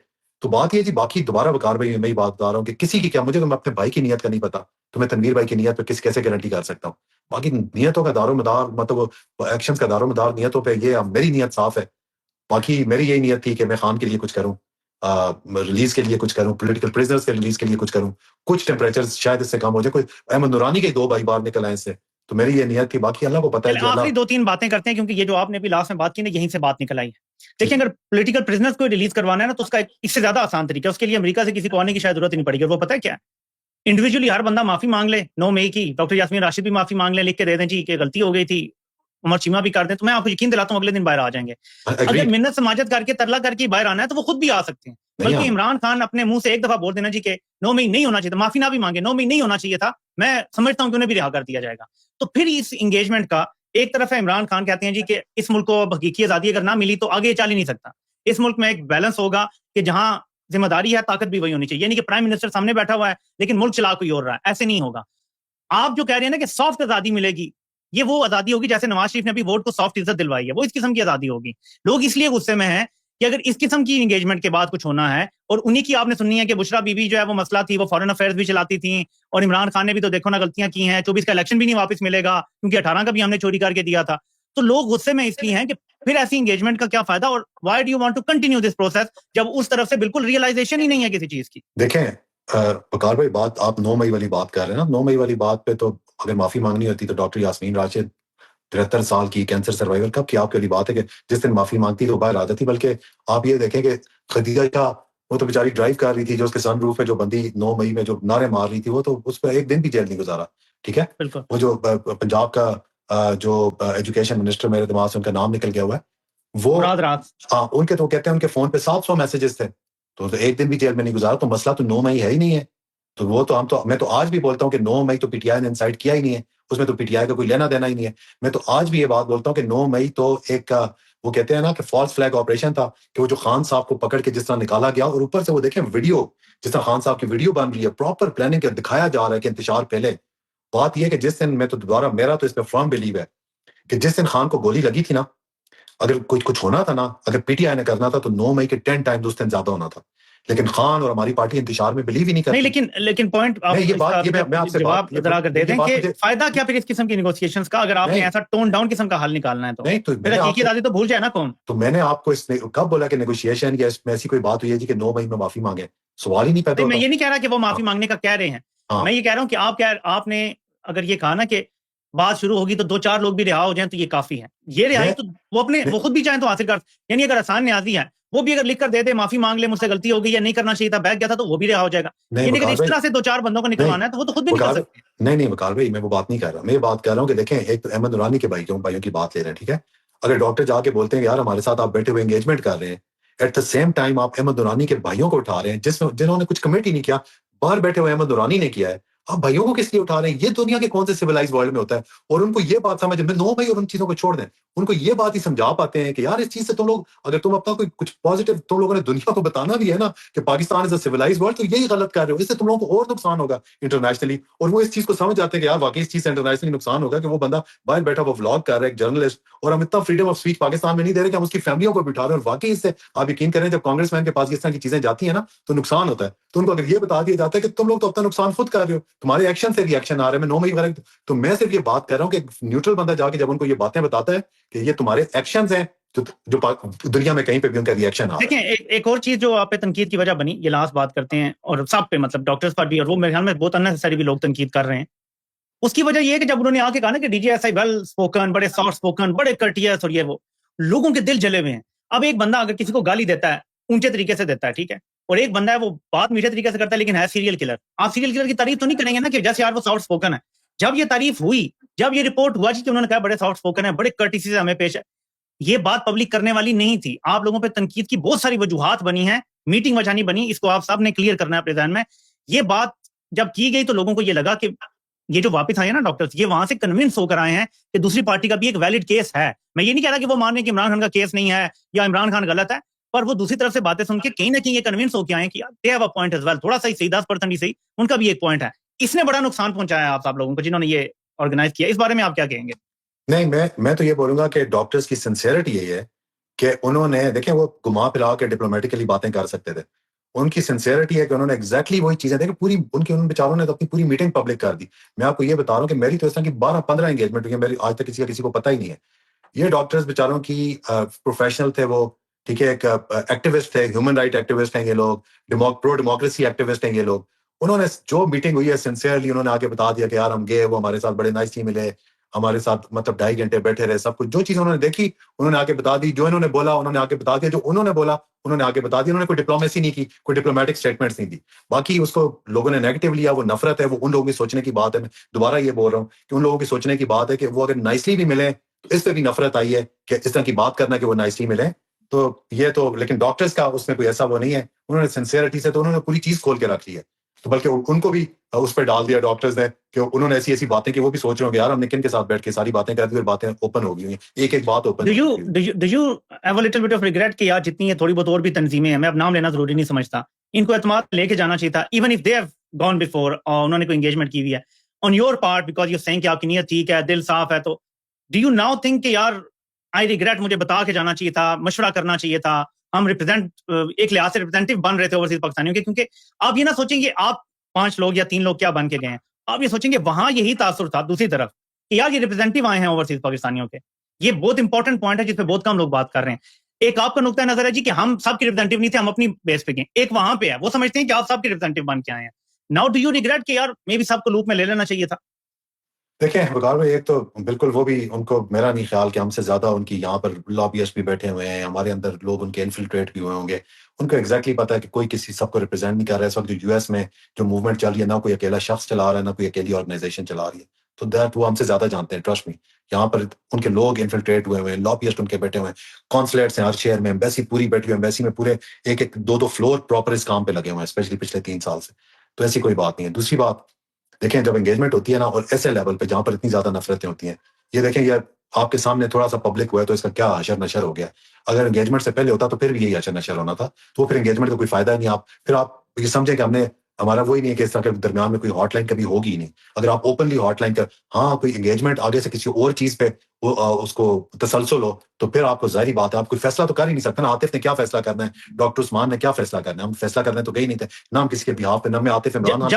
तो बात ये जी, बाकी दोबारा वकार भाई मैं ही बात बता रहा हूँ कि किसी की क्या, मुझे तो मैं अपने भाई की नीयत का नहीं पता, तो मैं तनवीर भाई की नीयत पे कैसे गारंटी कर सकता हूँ। बाकी नीयतों का दारोमदार, मतलब एक्शन का दारोमदार नीयतों पर, ये मेरी नीयत साफ है। बाकी मेरी यही नीयत थी कि मैं खान के लिए कुछ करूं, रिलीज के लिए कुछ करूं, पॉलिटिकल प्रिजनर्स के रिलीज के लिए कुछ करूं, कुछ टेम्परेचर शायद इससे कम हो जाए। कोई अहमद नूरानी के 2 भाई बाहर निकल आए इससे, तो मेरी ये नीयत थी। बाकी अल्लाह को पता है जी। आखिरी 2-3 बातें करते हैं, क्योंकि ये जो आपने अभी लास्ट में बात की ना, यहीं से बात निकल आई है। देखिए, अगर पॉलिटिकल प्रिजनर्स को रिलीज करवाना है ना, तो उसका इससे ज्यादा आसान तरीका है। उसके लिए अमेरिका से किसी को आने की शायद जरूरत नहीं पड़ेगी। वो पता है क्या, इंडिविजुअली हर बंदा माफी मांग ले 9 मई की, डॉक्टर यास्मीन राशिद भी माफी मांग ले, लिख के दे दें जी कि गलती हो गई थी, उमर चीमा भी कर दें, तो मैं आपको यकीन दिलाता हूं अगले दिन बाहर आ जाएंगे। अगर मिन्नत समाजत करके तरला करके बाहर आना है तो वो खुद भी आ सकते हैं। बल्कि इमरान खान अपने मुंह से एक दफा बोल देना जी के 9 मई नहीं होना चाहिए था, माफी ना भी मांगे, 9 मई नहीं होना चाहिए था, मैं समझता हूं कि उन्हें भी रिहा कर दिया जाएगा। तो फिर इस एंगेजमेंट का एक तरफ है, इमरान खान कहते हैं जी कि इस मुल्क को हकीकी आजादी अगर ना मिली तो आगे चल ही नहीं सकता। इस मुल्क में एक बैलेंस होगा कि जहां जिम्मेदारी है ताकत भी वही होनी चाहिए। यानी कि प्राइम मिनिस्टर सामने बैठा हुआ है लेकिन मुल्क चला कोई और रहा है, ऐसे नहीं होगा। आप जो कह रहे हैं ना कि सॉफ्ट आजादी मिलेगी, ये वो आजादी होगी जैसे नवाज शरीफ ने अभी वोट को सॉफ्ट इज्जत दिलवाई है, वो इस किस्म की आजादी होगी। लोग इसलिए गुस्से में हैं कि अगर इस किस्म की एंगेजमेंट के बाद कुछ होना है, और उन्हीं की आपने सुननी है कि बुशरा बीबी जो है वो मसला थी, वो फॉरेन अफेयर्स भी चलाती थी, और इमरान खान ने भी तो देखो ना गलतियां की हैं, 24 का इलेक्शन भी नहीं वापस मिलेगा क्योंकि 18 का भी हमने चोरी करके दिया था। तो लोग गुस्से में इसलिए हैं कि फिर ऐसी एंगेजमेंट का क्या फायदा, और why do you want to continue this process जब उस तरफ से बिल्कुल रियलाइजेशन ही नहीं है किसी चीज की। देखें वकार भाई, बात आप 9 मई वाली बात कर रहे हैं ना, 9 मई वाली बात पे तो अगर माफी मांगनी होती तो डॉक्टर यास्मीन राशिद 73 साल की कैंसर सर्वाइवर, कब की आपके लिए बात है कि जिस दिन माफी मांगती तो बाहर आ जाती। बल्कि आप ये देखें कि खदीजा का, वो तो बेचारी ड्राइव कर रही थी, जो उसके सन रूफ पे जो बंदी 9 मई में जो नारे मार रही थी, वो तो उस पर एक दिन भी जेल नहीं गुजारा। ठीक है, वो जो पंजाब का जो एजुकेशन मिनिस्टर, मेरे दिमाग से उनका नाम निकल गया हुआ है, वो उनके तो कहते हैं उनके फोन पे 700 मैसेजेस थे, तो एक दिन भी जेल में नहीं गुजारा। तो मसला तो 9 मई है ही नहीं है। तो वो तो मैं तो आज भी बोलता हूँ कि 9 मई तो पीटीआई ने इंसाइट किया ही नहीं है, उसमें तो पीटीआई का कोई लेना देना ही नहीं है। मैं तो आज भी ये बात बोलता हूँ कि 9 मई तो एक वो कहते हैं ना कि फॉल्स फ्लैग ऑपरेशन था, कि वो जो खान साहब को पकड़ के जिस तरह निकाला गया, और ऊपर से वो देखें वीडियो, जिस तरह खान साहब की वीडियो बन रही है, प्रॉपर प्लानिंग के दिखाया जा रहा है कि इंतजार पहले। बात यह है कि जिस दिन, मैं तो दोबारा, मेरा तो इसमें फर्म बिलीव है कि जिस दिन खान को गोली लगी थी ना, अगर कुछ होना था ना, अगर पीटीआई ने करना था तो 9 मई के 10 टाइम्स उस दिन ज्यादा होना था। लेकिन खान और हमारी पार्टी इंतजार में बिलीव ही नहीं करती। नहीं, लेकिन पॉइंट आप मैं आपसे जवाब जरा कर दे दें कि फायदा क्या फिर इस किस्म की नेगोशिएशंस का, अगर आपने ऐसा टोन डाउन किस्म का हल निकालना है तो। नहीं तो फिर हकीकी आजादी तो भूल जाए ना कौन। तो मैंने आपको इसने कब बोला कि नेगोशिएशन या इसमें ऐसी कोई बात हुई है जी कि 9 मई में माफी मांगे? सवाल ही नहीं पैदा होता। मैं ये नहीं कह रहा कि वो माफी मांगने का कह रहे हैं, मैं ये कह रहा हूँ कि आपने अगर ये कहा ना कि बात शुरू होगी तो 2-4 लोग भी रिहा हो जाएं तो ये काफी है। ये रिहाई तो वो खुद भी चाहें तो हासिल कर, यानी अगर आसान न्याजी है वो भी अगर लिख कर दे दे माफी मांग ले, मुझसे गलती हो गई या नहीं करना चाहिए था, बैठ गया था, तो वो भी रिहा हो जाएगा। यानी अगर इस तरह से 2-4 बंदों को निकलवाना है तो वो तो खुद भी निकल सकते हैं। नहीं वकार भाई, मैं वो बात नहीं कर रहा। मैं ये बात कर रहा हूँ कि देखें, एक तो अहमद नूरानी के भाइयों की बात ले रहे हैं, ठीक है। अगर डॉक्टर जाके बोलते हैं यार हमारे साथ आप बैठे हुए एंगेजमेंट कर रहे हैं, एट द सेम टाइम आप अहमद नूरानी के भाइयों को उठा रहे हैं जिन्होंने कुछ कमेटी नहीं किया, बाहर बैठे हुए अहमद नूरानी ने किया है। आप भाइयों को किस लिए उठा रहे हैं? ये दुनिया के कौन से सिविलाइज वर्ल्ड में होता है? और उनको ये बात समझ में, नो भाई, और उन चीजों को छोड़ दें, उनको ये बात ही समझा पाते हैं कि यार इस चीज से तुम लोग, अगर तुम अपना कोई कुछ पॉजिटिव तुम लोगों ने दुनिया को बताना भी है ना कि Pakistan is a civilize world, तो यही गलत कर रहे हो, इससे तुम लोगों को और नुकसान होगा इंटरनेशनली। और वो इस चीज को समझ जाते हैं कि यार वाकई इस चीज से इंटरनेशनली नुकसान होगा, कि वो बंदा बाहर बैठा वो व्लॉग कर रहा है, एक जर्नलिस्ट, और हम इतना फ्रीडम ऑफ स्पीच पाकिस्तान में नहीं दे रहे कि हम उसकी फैमिलियों को बिठा रहे हैं। और वाकई इससे आप यकीन करें, जब कांग्रेसमैन के पास इस तरह की चीजें जाती है ना तो नुकसान होता है। तो उनको अगर ये बता दिया जाता है कि तुम लोग तो अपना नुकसान खुद कर रहे हो, तुम्हारे एक्शन से रिएक्शन आ रहे हैं, मैं नो मई वगैरह, तो मैं सिर्फ ये बात कर रहा हूँ कि न्यूट्रल बंदा जाके जब उनको ये बातें बताता है कि ये तुम्हारे एक्शंस हैं, जो दुनिया में कहीं पे भी उनका रिएक्शन आ रहा है। देखिए, एक और चीज जो आप पे तनकीद की वजह बनी, ये लास्ट बात करते हैं, और सब पे, मतलब डॉक्टर्स पर भी, और वो मेरे ख्याल में बहुत अननेसेसरी भी लोग तनकीद कर रहे हैं। उसकी वजह ये है कि जब उन्होंने आके कहा ना कि डीजीएसआई वेल स्पोकन, बड़े सॉफ्ट स्पोकन, बड़े कर्टियस, और ये वो, लोगों के दिल जले हुए हैं। अब एक बंदा अगर किसी को गाली देता है, ऊंचे तरीके से देता है, ठीक है, और एक बंदा है वो बात मीठे तरीके से करता है लेकिन है सीरियल किलर, आप सीरियल किलर की तारीफ तो नहीं करेंगे ना कि जैसे यार वो सॉफ्ट स्पोकन है। जब ये तारीफ हुई, जब ये रिपोर्ट हुआ जी कि उन्होंने कहा बड़े सॉफ्ट स्पोकन है, बड़े कर्टिसी से हमें पेश है, ये बात पब्लिक करने वाली नहीं थी। आप लोगों पे तनकीद की बहुत सारी वजूहात बनी है, मीटिंग वजह नहीं बनी, इसको आप सब ने क्लियर करना है अपने ध्यान में। ये बात जब की गई तो लोगों को ये लगा कि ये जो वापस आए ना डॉक्टर्स, ये वहां से कन्विंस होकर आए हैं कि दूसरी पार्टी का भी एक वैलिड केस है। मैं ये नहीं कह रहा कि वो मान रहे कि इमरान खान का केस नहीं है या इमरान खान गलत है, पर वो दूसरी तरफ से बातें सुन के कहीं ना कहीं ये कन्विंस होकर आए कि they have a point as well, थोड़ा सा ही सही, 10% ही सही, उनका भी एक पॉइंट है। इसने बड़ा नुकसान पहुंचाया आप सब लोगों को जिन्होंने ये ऑर्गेनाइज किया। इस बारे में आप क्या कहेंगे? नहीं, मैं तो ये बोलूंगा कि डॉक्टर्स की सिंसियरिटी यही है कि उन्होंने, देखें, वो घुमा फिरा के डिप्लोमेटिकली बातें कर सकते थे। उनकी सिंसियरिटी है कि उन्होंने एग्जैक्टली वही चीजें, देखिए पूरी उनकी, उन बेचारों ने तो अपनी पूरी मीटिंग पब्लिक कर दी। मैं आपको ये बता रहा हूँ कि मेरी तो इस तरह की 12-15 एंगेजमेंट हुई है, मेरी आज तक किसी को पता ही नहीं है। ये डॉक्टर्स बेचारों की प्रोफेशनल थे वो, ठीक है, एक एक्टिविस्ट थे, ह्यूमन राइट एक्टिविस्ट हैं ये लोग, प्रो डेमोक्रेसी एक्टिविस्ट हैं ये लोग। उन्होंने जो मीटिंग हुई है सिंसियरली उन्होंने आके बता दिया कि यार हम गए, वो हमारे साथ बड़े नाइसली मिले, हमारे साथ मतलब 2.5 घंटे बैठे रहे, सब कुछ जो चीज उन्होंने देखी उन्होंने आके बता दी, जो इन्होंने बोला उन्होंने आके बता दिया, जो उन्होंने बोला उन्होंने आगे बता दिया। उन्होंने कोई डिप्लोमेसी नहीं की, कोई डिप्लोमेटिक स्टेटमेंट्स नहीं दी। बाकी उसको लोगों ने नेगेटिव लिया, वो नफरत है, वो उन लोगों की सोचने की बात है। मैं दोबारा ये बोल रहा हूँ कि उन लोगों की सोचने की बात है कि वो अगर नाइसली भी मिले तो इस तरह की नफरत आई है कि इस तरह की बात करना कि वो नाइसली मिले। तो ये तो, लेकिन डॉक्टर्स का उसमें कोई ऐसा वो नहीं है, उन्होंने सिंसियरिटी से तो उन्होंने पूरी चीज खोल के रख ली है। तो बल्कि उनको भी उस पर डाल दिया डॉक्टर्स ने कि उन्होंने ऐसी ऐसी बातें की, वो भी सोच रहे होंगे यार हमने किन के साथ बैठ के सारी बातें कर दी, फिर बातें ओपन हो गई, एक एक बात open. Do you have a little bit of regret कि यार जितनी है थोड़ी बहुत और भी तंजीमें हैं, मैं अब नाम लेना जरूरी नहीं समझता, इनको एतमाद लेके जाना चाहिए था, even if they have gone before और उन्होंने कोई एंगेजमेंट की हुई है on your part, because you saying कि आपकी नीयत ठीक है, दिल साफ है, तो डू यू नाउ थिंक कि यार आई रिग्रेट, मुझे बता के जाना चाहिए था, मशवरा करना चाहिए था, हम रिप्रेजेंट एक लिहाज से रिप्रेजेंटेटिव बन रहे थे ओवरसीज पाकिस्तानियों के, क्योंकि आप ये ना सोचेंगे आप 5 लोग या 3 लोग क्या बन के गए हैं, आप ये सोचेंगे वहां यही तासुर था दूसरी तरफ कि यार ये रिप्रेजेंटेटिव आए हैं ओवरसीज पाकिस्तानियों के। ये बहुत इंपॉर्टेंट पॉइंट है जिसपे बहुत कम लोग बात कर रहे हैं। एक आपका नुक्ता नजर है जी कि हम सबके रिप्रेजेंटेटिव नहीं थे, हम अपनी बेस पे गए, एक वहां पे है वो समझते हैं कि आप सबके रिप्रेजेंटेटिव बन के आए हैं। नाउ डू यू रिग्रेट कि यार मे बी सबको लूप में ले लेना चाहिए था? देखें वकार भाई, एक तो बिल्कुल वो भी, उनको मेरा नहीं ख्याल कि हमसे ज्यादा उनकी यहाँ पर लॉबियस्ट भी बैठे हुए हैं, हमारे अंदर लोग उनके इन्फिल्ट्रेट भी हुए होंगे। उनको एग्जैक्टली पता है कि कोई किसी सबको रिप्रेजेंट नहीं कर रहा है। इस वक्त जो यूएस में जो मूवमेंट चल रही है, ना कोई अकेला शख्स चला रहा है, ना कोई अकेली ऑर्गेनाइजेशन चला रही है। तो दैट वो हमसे ज्यादा जानते हैं, ट्रस्ट मी। यहाँ पर उनके लोग इन्फिल्ट्रेट हुए हुए हैं, लॉबियस्ट उनके बैठे हुए हैं, कॉन्सुलेट्स हैं हर शहर में, एम्बेसी पूरी बैठी हुई है, एम्बेसी में पूरे एक एक 2-2 फ्लोर प्रॉपर इस काम पे लगे हुए हैं, स्पेशली पिछले 3 साल से। तो ऐसी कोई बात नहीं है। दूसरी बात, देखें जब एंगेजमेंट होती है ना, और ऐसे लेवल पे जहां पर इतनी ज्यादा नफरतें होती हैं, ये देखें ये आपके सामने थोड़ा सा पब्लिक हुआ है तो इसका क्या हशर नशर हो गया। अगर एंगेजमेंट से पहले होता तो फिर भी यही हशर नशर होना था, तो फिर एंगेजमेंट का कोई फायदा नहीं। आप ये समझें कि हमने, हमारा वही नहीं है कि इस तरह के दरमियान में कोई हॉटलाइन कभी होगी ही नहीं। अगर आप ओपनली हॉटलाइन कर, हाँ कोई एंगेजमेंट आगे से किसी और चीज पे उसको तसलसल हो, तो फिर आपको जाहिर बात है आप कोई फैसला तो कर ही नहीं सकते ना। आतिफ ने क्या फैसला करना है, डॉक्टर उस्मान ने क्या फैसला करना है, हम फैसला करने तो गए नहीं थे ना, हम किसी के बिहाफ पे, ना मैं आतिफ इमरान।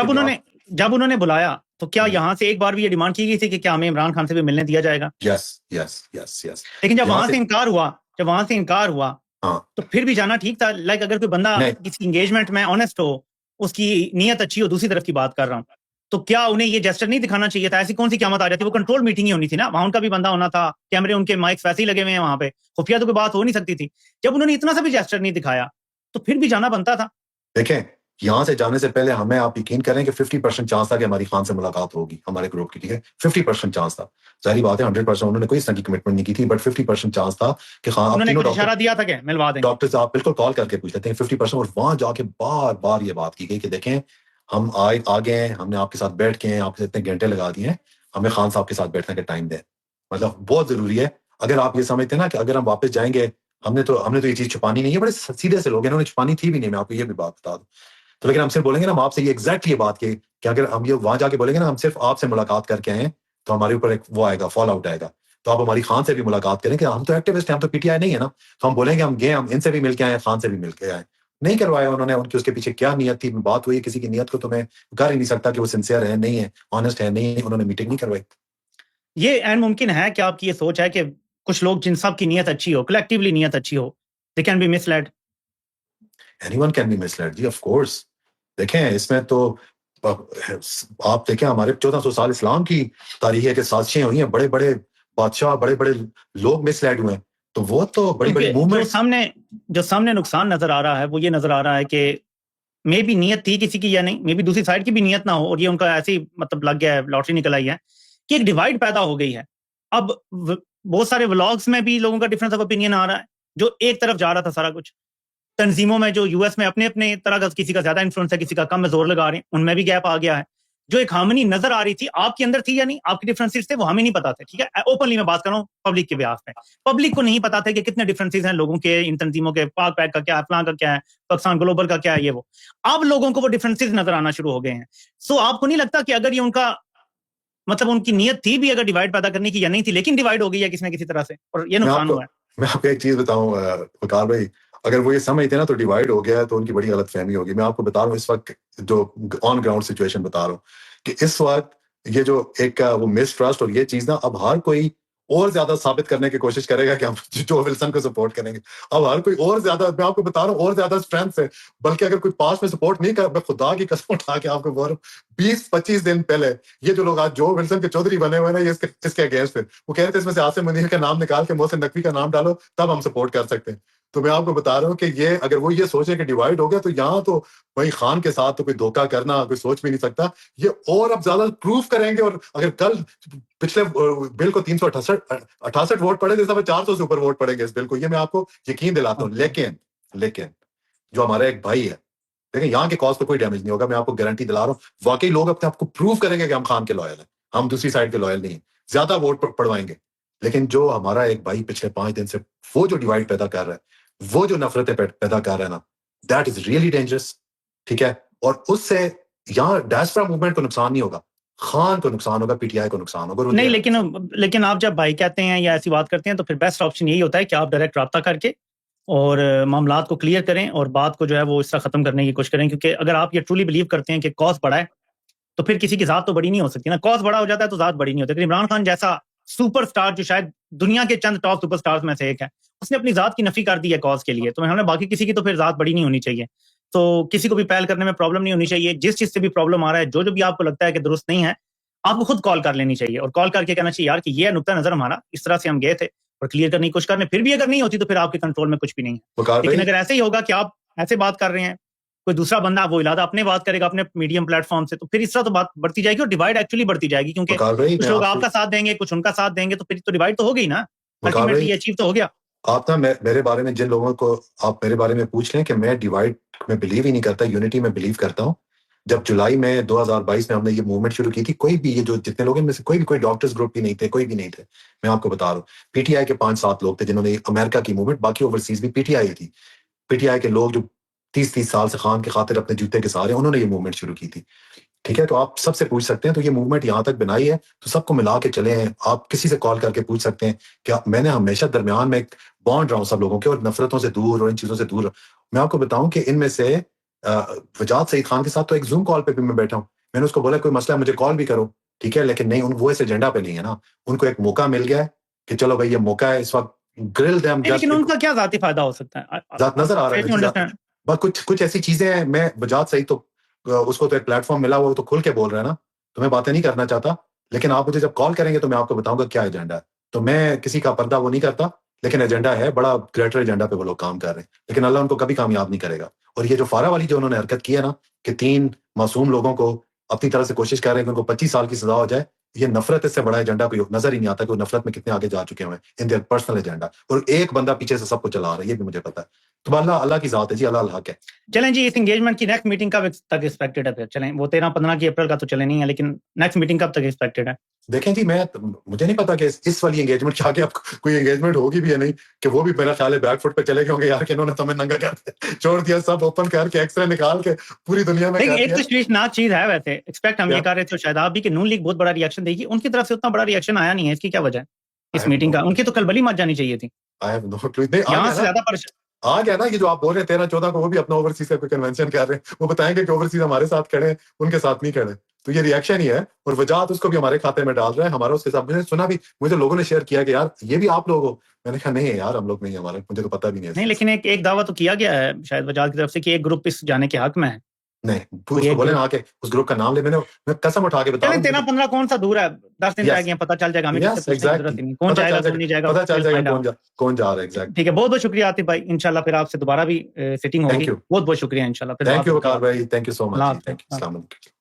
जब उन्होंने बुलाया तो क्या यहाँ से एक बार भी ये डिमांड की गई थी कि क्या हमें इमरान खान से भी मिलने दिया जाएगा? Yes yes yes yes. लेकिन जब वहां से इनकार हुआ हाँ, तो फिर भी जाना ठीक था। लाइक अगर कोई बंदा किसी एंगेजमेंट में ऑनेस्ट हो, उसकी नीयत अच्छी हो, दूसरी तरफ की बात कर रहा हूँ, तो क्या उन्हें ये जेस्चर नहीं दिखाना चाहिए था? ऐसी कौन सी क़यामत आ जाती? वो कंट्रोल मीटिंग ही होनी थी ना, वहां उनका भी बंदा होना था, कैमरे उनके माइक्स वैसे ही लगे हुए हैं वहां पे, खुफिया तो कोई बात हो नहीं सकती थी। जब उन्होंने इतना सा भी जेस्चर नहीं दिखाया तो फिर भी जाना बनता था। देखें यहाँ से जाने से पहले हमें, आप यकीन करें कि 50% चांस था कि हमारी खान से मुलाकात होगी, हमारे ग्रुप की, ठीक है, 50% चांस था। जाहिर बात है 100% उन्होंने कोई इस तरह की कमिटमेंट नहीं की थी, बट 50% चांस था कि खान, उन्होंने कुछ इशारा दिया था क्या मिलवा दें? डॉक्टर से आप बिल्कुल कॉल करके पूछ लेते हैं 50%। और वहां जाके बार बार ये बात की गई कि देखें हम आ गए हैं, हमने आपके साथ बैठ के हैं, आपके इतने घंटे लगा दिए हैं, हमें खान साहब के साथ बैठने का टाइम दें। मतलब बहुत जरूरी है। अगर आप ये समझते हैं ना कि अगर हम वापस जाएंगे, हमने तो ये चीज छुपानी नहीं है, बड़े सीधे से लोग हैं, इन्होंने छुपानी थी भी नहीं, मैं आपको ये भी बात बता दूं। तो लेकिन हमसे बोलेंगे ना, हम आपसे ये एग्जैक्टली ये बात की कि अगर हम ये वहां जाके बोलेंगे ना हम सिर्फ आपसे मुलाकात करके आए हैं, तो हमारे ऊपर एक वो आएगा, फॉल आउट आएगा। तो आप हमारी खान से भी मुलाकात करें कि हम तो एक्टिविस्ट हैं, हम तो पीटीआई नहीं है ना। तो हम बोलेंगे हम गए, हम इनसे भी मिलके आए, खान से भी मिलके आए। नहीं करवाया उन्होंने, उनकी उसके पीछे क्या नियत थी, बात हुई किसी की नियत को तो मैं कर ही नहीं सकता कि वो सिंसियर है नहीं है, ऑनेस्ट है नहीं है, उन्होंने मीटिंग नहीं करवाई। ये एंड मुमकिन है कि आपकी ये सोच है कि कुछ लोग जिन सब की नीयत अच्छी हो, कलेक्टिवली नीयत अच्छी हो, they can be misled. Anyone can be misled जी, ऑफ कोर्स। देखें इसमें तो आप देखें हमारे 1400 साल इस्लाम की तारीख है कि साजिशें हुई हैं, बड़े बड़े बादशाह, बड़े बड़े लोग मिसलेड हुए हैं, तो वो तो बड़ी बड़ी जो मूवमेंट। सामने नुकसान नजर आ रहा है वो ये नजर आ रहा है कि मे भी नीयत थी किसी की या नहीं, मे भी दूसरी साइड की भी नीयत ना हो, और ये उनका ऐसे ही मतलब लग गया है, लॉटरी निकल आई है कि एक डिवाइड पैदा हो गई है। अब बहुत सारे व्लॉग्स में भी लोगों का डिफरेंस ऑफ ओपिनियन आ रहा है, जो एक तरफ जा रहा था सारा कुछ। तंजीमों में जो यूएस में अपने अपने तरह का, किसी का ज्यादा इन्फ्लुएंस है, किसी का कम में जोर लगा रहे हैं, उनमें भी गैप आ गया है। जो एक हार्मनी नजर आ रही थी आपके अंदर थी या नहीं, आपके डिफरेंसेस थे वो हमें नहीं पता थे, ठीक है, ओपनली मैं बात कर रहा हूँ पब्लिक के ब्याह पे। पब्लिक को नहीं पता था कि कितने डिफरेंसेस हैं लोगों के, इन तंजीमों के, पाक पैक का क्या है, फलां का क्या है, पाकिस्तान ग्लोबल का क्या है, ये वो। अब लोगों को वो डिफरेंसेस नजर आना शुरू हो गए हैं। सो आपको नहीं लगता कि अगर ये उनका मतलब उनकी नीयत थी भी अगर डिवाइड पैदा करने की या नहीं थी, लेकिन डिवाइड हो गई है किसी न किसी तरह से और ये नुकसान हुआ है? मैं आपको एक चीज बताऊं वकार भाई, अगर वो ये समझते ना तो डिवाइड हो गया है, तो उनकी बड़ी गलत फहमी होगी। मैं आपको बता रहा हूँ इस वक्त जो ऑन ग्राउंड सिचुएशन बता रहा हूँ कि इस वक्त ये जो एक वो मिसट्रस्ट और ये चीज ना, अब हर कोई और ज्यादा साबित करने की कोशिश करेगा कि हम जो विल्सन को सपोर्ट करेंगे। अब हर कोई और ज्यादा, मैं आपको बता रहा हूँ, और ज्यादा स्ट्रेंथ है। बल्कि अगर कोई पास में सपोर्ट नहीं कर, मैं खुदा की कसम उठा के आपको बोल रहा हूँ, 20-25 दिन पहले ये जो लोग आज जो विल्सन के चौधरी बने हुए ना, ये इसके अगेंस्ट थे। वो कह रहे थे इसमें से आसिम मुनीर का नाम निकाल के मोहसिन नकवी का नाम डालो, तब हम सपोर्ट कर सकते हैं। तो मैं आपको बता रहा हूँ कि ये अगर वो ये सोचे कि डिवाइड हो गया, तो यहाँ तो भाई खान के साथ तो कोई धोखा करना कोई सोच भी नहीं सकता। ये और अब ज्यादा प्रूफ करेंगे, और अगर कल पिछले बिल को 368 वोट पड़े, जैसा 400 से ऊपर वोट पड़ेंगे इस बिल को, ये मैं आपको यकीन दिलाता हूँ। लेकिन जो हमारा एक भाई है, देखिए यहाँ के कॉज को कोई डैमेज नहीं होगा, मैं आपको गारंटी दिला रहा हूँ। वाकई लोग अपने आपको प्रूव करेंगे कि हम खान के लॉयल हैं, हम दूसरी साइड के लॉयल नहीं है, ज्यादा वोट पड़वाएंगे। लेकिन जो हमारा एक भाई पिछले 5 दिन से वो जो डिवाइड पैदा कर रहा है, वो जो नफरतें पैदा कर रहा है ना, दैट इज रियली डेंजरस। ठीक है, और उससे यहाँ डायस्पोरा मूवमेंट को नुकसान नहीं होगा, खान को नुकसान होगा, पीटीआई को नुकसान होगा। नहीं, लेकिन आप जब भाई कहते हैं या ऐसी बात करते हैं तो फिर बेस्ट ऑप्शन यही होता है कि आप डायरेक्ट रब्ता करके और मामलात को क्लियर करें और बात को जो है वो इस तरह खत्म करने की कोशिश करें। क्योंकि अगर आप ये ट्रूली बिलीव करते हैं कि कॉज बड़ा है, तो फिर किसी की जात तो बड़ी नहीं हो सकती ना। कॉज बड़ा हो जाता है तो जात बड़ी नहीं होती। इमरान खान जैसा सुपरस्टार, जो शायद दुनिया के चंद टॉप सुपरस्टार्स में से एक है, उसने अपनी जात की नफी कर दी है कॉज के लिए, तो हमें बाकी किसी की तो फिर जात बड़ी नहीं होनी चाहिए। तो किसी को भी पहल करने में प्रॉब्लम नहीं होनी चाहिए। जिस चीज से भी प्रॉब्लम आ रहा है, जो भी आपको लगता है कि दुरुस्त नहीं है, आपको खुद कॉल कर लेनी चाहिए और कॉल करके कहना चाहिए यार कि ये नुक्ता नजर हमारा, इस तरह से हम गए थे और क्लियर करने की कोशिश करने, फिर भी अगर नहीं होती तो फिर आपके कंट्रोल में कुछ भी नहीं है। लेकिन अगर ऐसे ही होगा कि आप ऐसे बात कर रहे हैं, कोई दूसरा बंदा वो इलादा अपने बात करेगा अपने मीडियम प्लेटफॉर्म से, तो फिर इस तरह तो बात बढ़ती जाएगी और डिवाइड एक्चुअली बढ़ती जाएगी। क्योंकि कुछ लोग आपका साथ देंगे, कुछ उनका साथ देंगे, तो फिर तो डिवाइड तो हो गई ना, अल्टीमेटली ये अचीव तो हो गया। आप ना मेरे बारे में, जिन लोगों को आप मेरे बारे में पूछ लें कि मैं डिवाइड में बिलीव ही नहीं करता, यूनिटी में बिलीव करता हूँ। जब जुलाई में 2022 में हमने ये मूवमेंट शुरू की थी, कोई भी ये जो जितने लोग इनमें से कोई डॉक्टर्स ग्रुप भी नहीं थे, कोई भी नहीं थे। मैं आपको बता रहा हूँ, पीटीआई के 5-7 लोग थे जिन्होंने अमेरिका की मूवमेंट, बाकी ओवरसीज भी पीटीआई थी। पीटीआई के लोग जो 30-30 साल से खान के खातिर अपने जूते के सहारे, उन्होंने ये मूवमेंट शुरू की थी। ठीक है, तो आप सबसे पूछ सकते हैं, तो ये मूवमेंट यहाँ तक बनाई है तो सबको मिला के चले हैं। आप किसी से कॉल करके पूछ सकते हैं कि मैंने हमेशा दरमियान में एक बॉन्ड रहा हूँ सब लोगों के, और नफरतों से दूर और इन चीजों से दूर। मैं आपको बताऊं कि इनमें से वजाद सईद खान के साथ तो एक जूम कॉल पे भी मैं बैठा हूँ। मैंने उसको बोला कोई मसला है मुझे कॉल भी करो, ठीक है, लेकिन नहीं, वो इस एजेंडा पे नहीं है ना। उनको एक मौका मिल गया है कि चलो भाई ये मौका है इस वक्त, ग्रिल देम। लेकिन उनका क्या जाती फायदा हो सकता है? जात नजर आ रहा है, बस कुछ ऐसी चीजें हैं। मैं वजाद सईद तो उसको तो एक प्लेटफॉर्म मिला, वो तो खुल के बोल रहा है ना, तो मैं बातें नहीं करना चाहता। लेकिन आप मुझे जब कॉल करेंगे तो मैं आपको बताऊंगा क्या एजेंडा है। तो मैं किसी का पर्दा वो नहीं करता, लेकिन एजेंडा है, बड़ा ग्रेटर एजेंडा पे वो लोग काम कर रहे हैं, लेकिन अल्लाह उनको कभी कामयाब नहीं करेगा। और ये जो फारा वाली जो उन्होंने हरकत की है ना, कि 3 मासूम लोगों को अपनी तरह से कोशिश कर रहे हैं कि उनको 25 साल की सजा हो जाए, ये नफरत इससे बड़ा एजेंडा कोई नजर ही नहीं आता कि वो नफरत में कितने आगे जा चुके हैं इन देयर पर्सनल एजेंडा, और एक बंदा पीछे से सबको चला रहा है, ये भी मुझे पता है। तो अल्लाह की जात है जी, अल्लाह हक है। चलें जी, इस एंगेजमेंट की नेक्स्ट मीटिंग कब तक एक्सपेक्टेड है? फिर चलें, वो 13-15 की अप्रैल का तो चले नहीं है, लेकिन नेक्स्ट मीटिंग कब तक एक्सपेक्टेड है? देखें जी, मुझे नहीं पता कि इस वाली एंगेजमेंट के आगे अब कोई एंगेजमेंट होगी भी या नहीं, कि वो भी मेरा ख्याल है बैकफुट पे चले गए होंगे यार, कि इन्होंने तुम्हें नंगा कर छोड़ दिया, सब ओपन करके एक्सरे निकाल के पूरी दुनिया में कर एक दिया। तशवीशनाक चीज है वैसे, एक्सपेक्ट हम ये क्या? कर रहे थे शायद आप भी, कि नून लीग बहुत बड़ा रिएक्शन देगी, उनकी तरफ से उतना बड़ा रिएक्शन आया नहीं है, इसकी क्या वजह है इस मीटिंग का? उनकी तो कलबली मच जानी चाहिए थी, आई हैव नो क्लू। नहीं, यहाँ से ज्यादा आ गया ना, ये जो आप बोल रहे हैं 13-14 को वो भी अपना ओवरसीज का कोई कन्वेंशन कर रहे हैं, वो बताएंगे कि ओवरसीज हमारे साथ खड़े हैं, उनके साथ नहीं खड़े। तो ये रिएक्शन ही है, और वजाहत उसको भी हमारे खाते में डाल रहा है, हमारा उसके साथ। मैंने सुना भी, मुझे लोगों ने शेयर किया कि यार ये भी आप लोग हो। मैंने कहा नहीं है यार, हम लोग नहीं है, हमारे मुझे तो पता भी नहीं है। नहीं, लेकिन एक दावा तो किया गया है शायद वजाहत की तरफ से कि एक ग्रुप इस जाने के हक में है। नहीं, उसको बोले ना आके उस ग्रुप का नाम ले, मैं कसम उठा के बता रहा हूं। 13-15 कौन सा दूर है, 10 दिन रह गए, पता चल जाएगा, हमें किसी से पूछने की जरूरत ही नहीं, कौन जाएगा कौन नहीं जाएगा, पता चल जाएगा कौन जा रहा है। एग्जैक्ट। ठीक है, बहुत बहुत शुक्रिया आतिफ भाई, इंशाल्लाह फिर आपसे दोबारा भी सिटिंग होगी। बहुत बहुत शुक्रिया, इंशाल्लाह फिर। थैंक यू वकार भाई, thank you so much, thank you. अस्सलाम वालेकुम।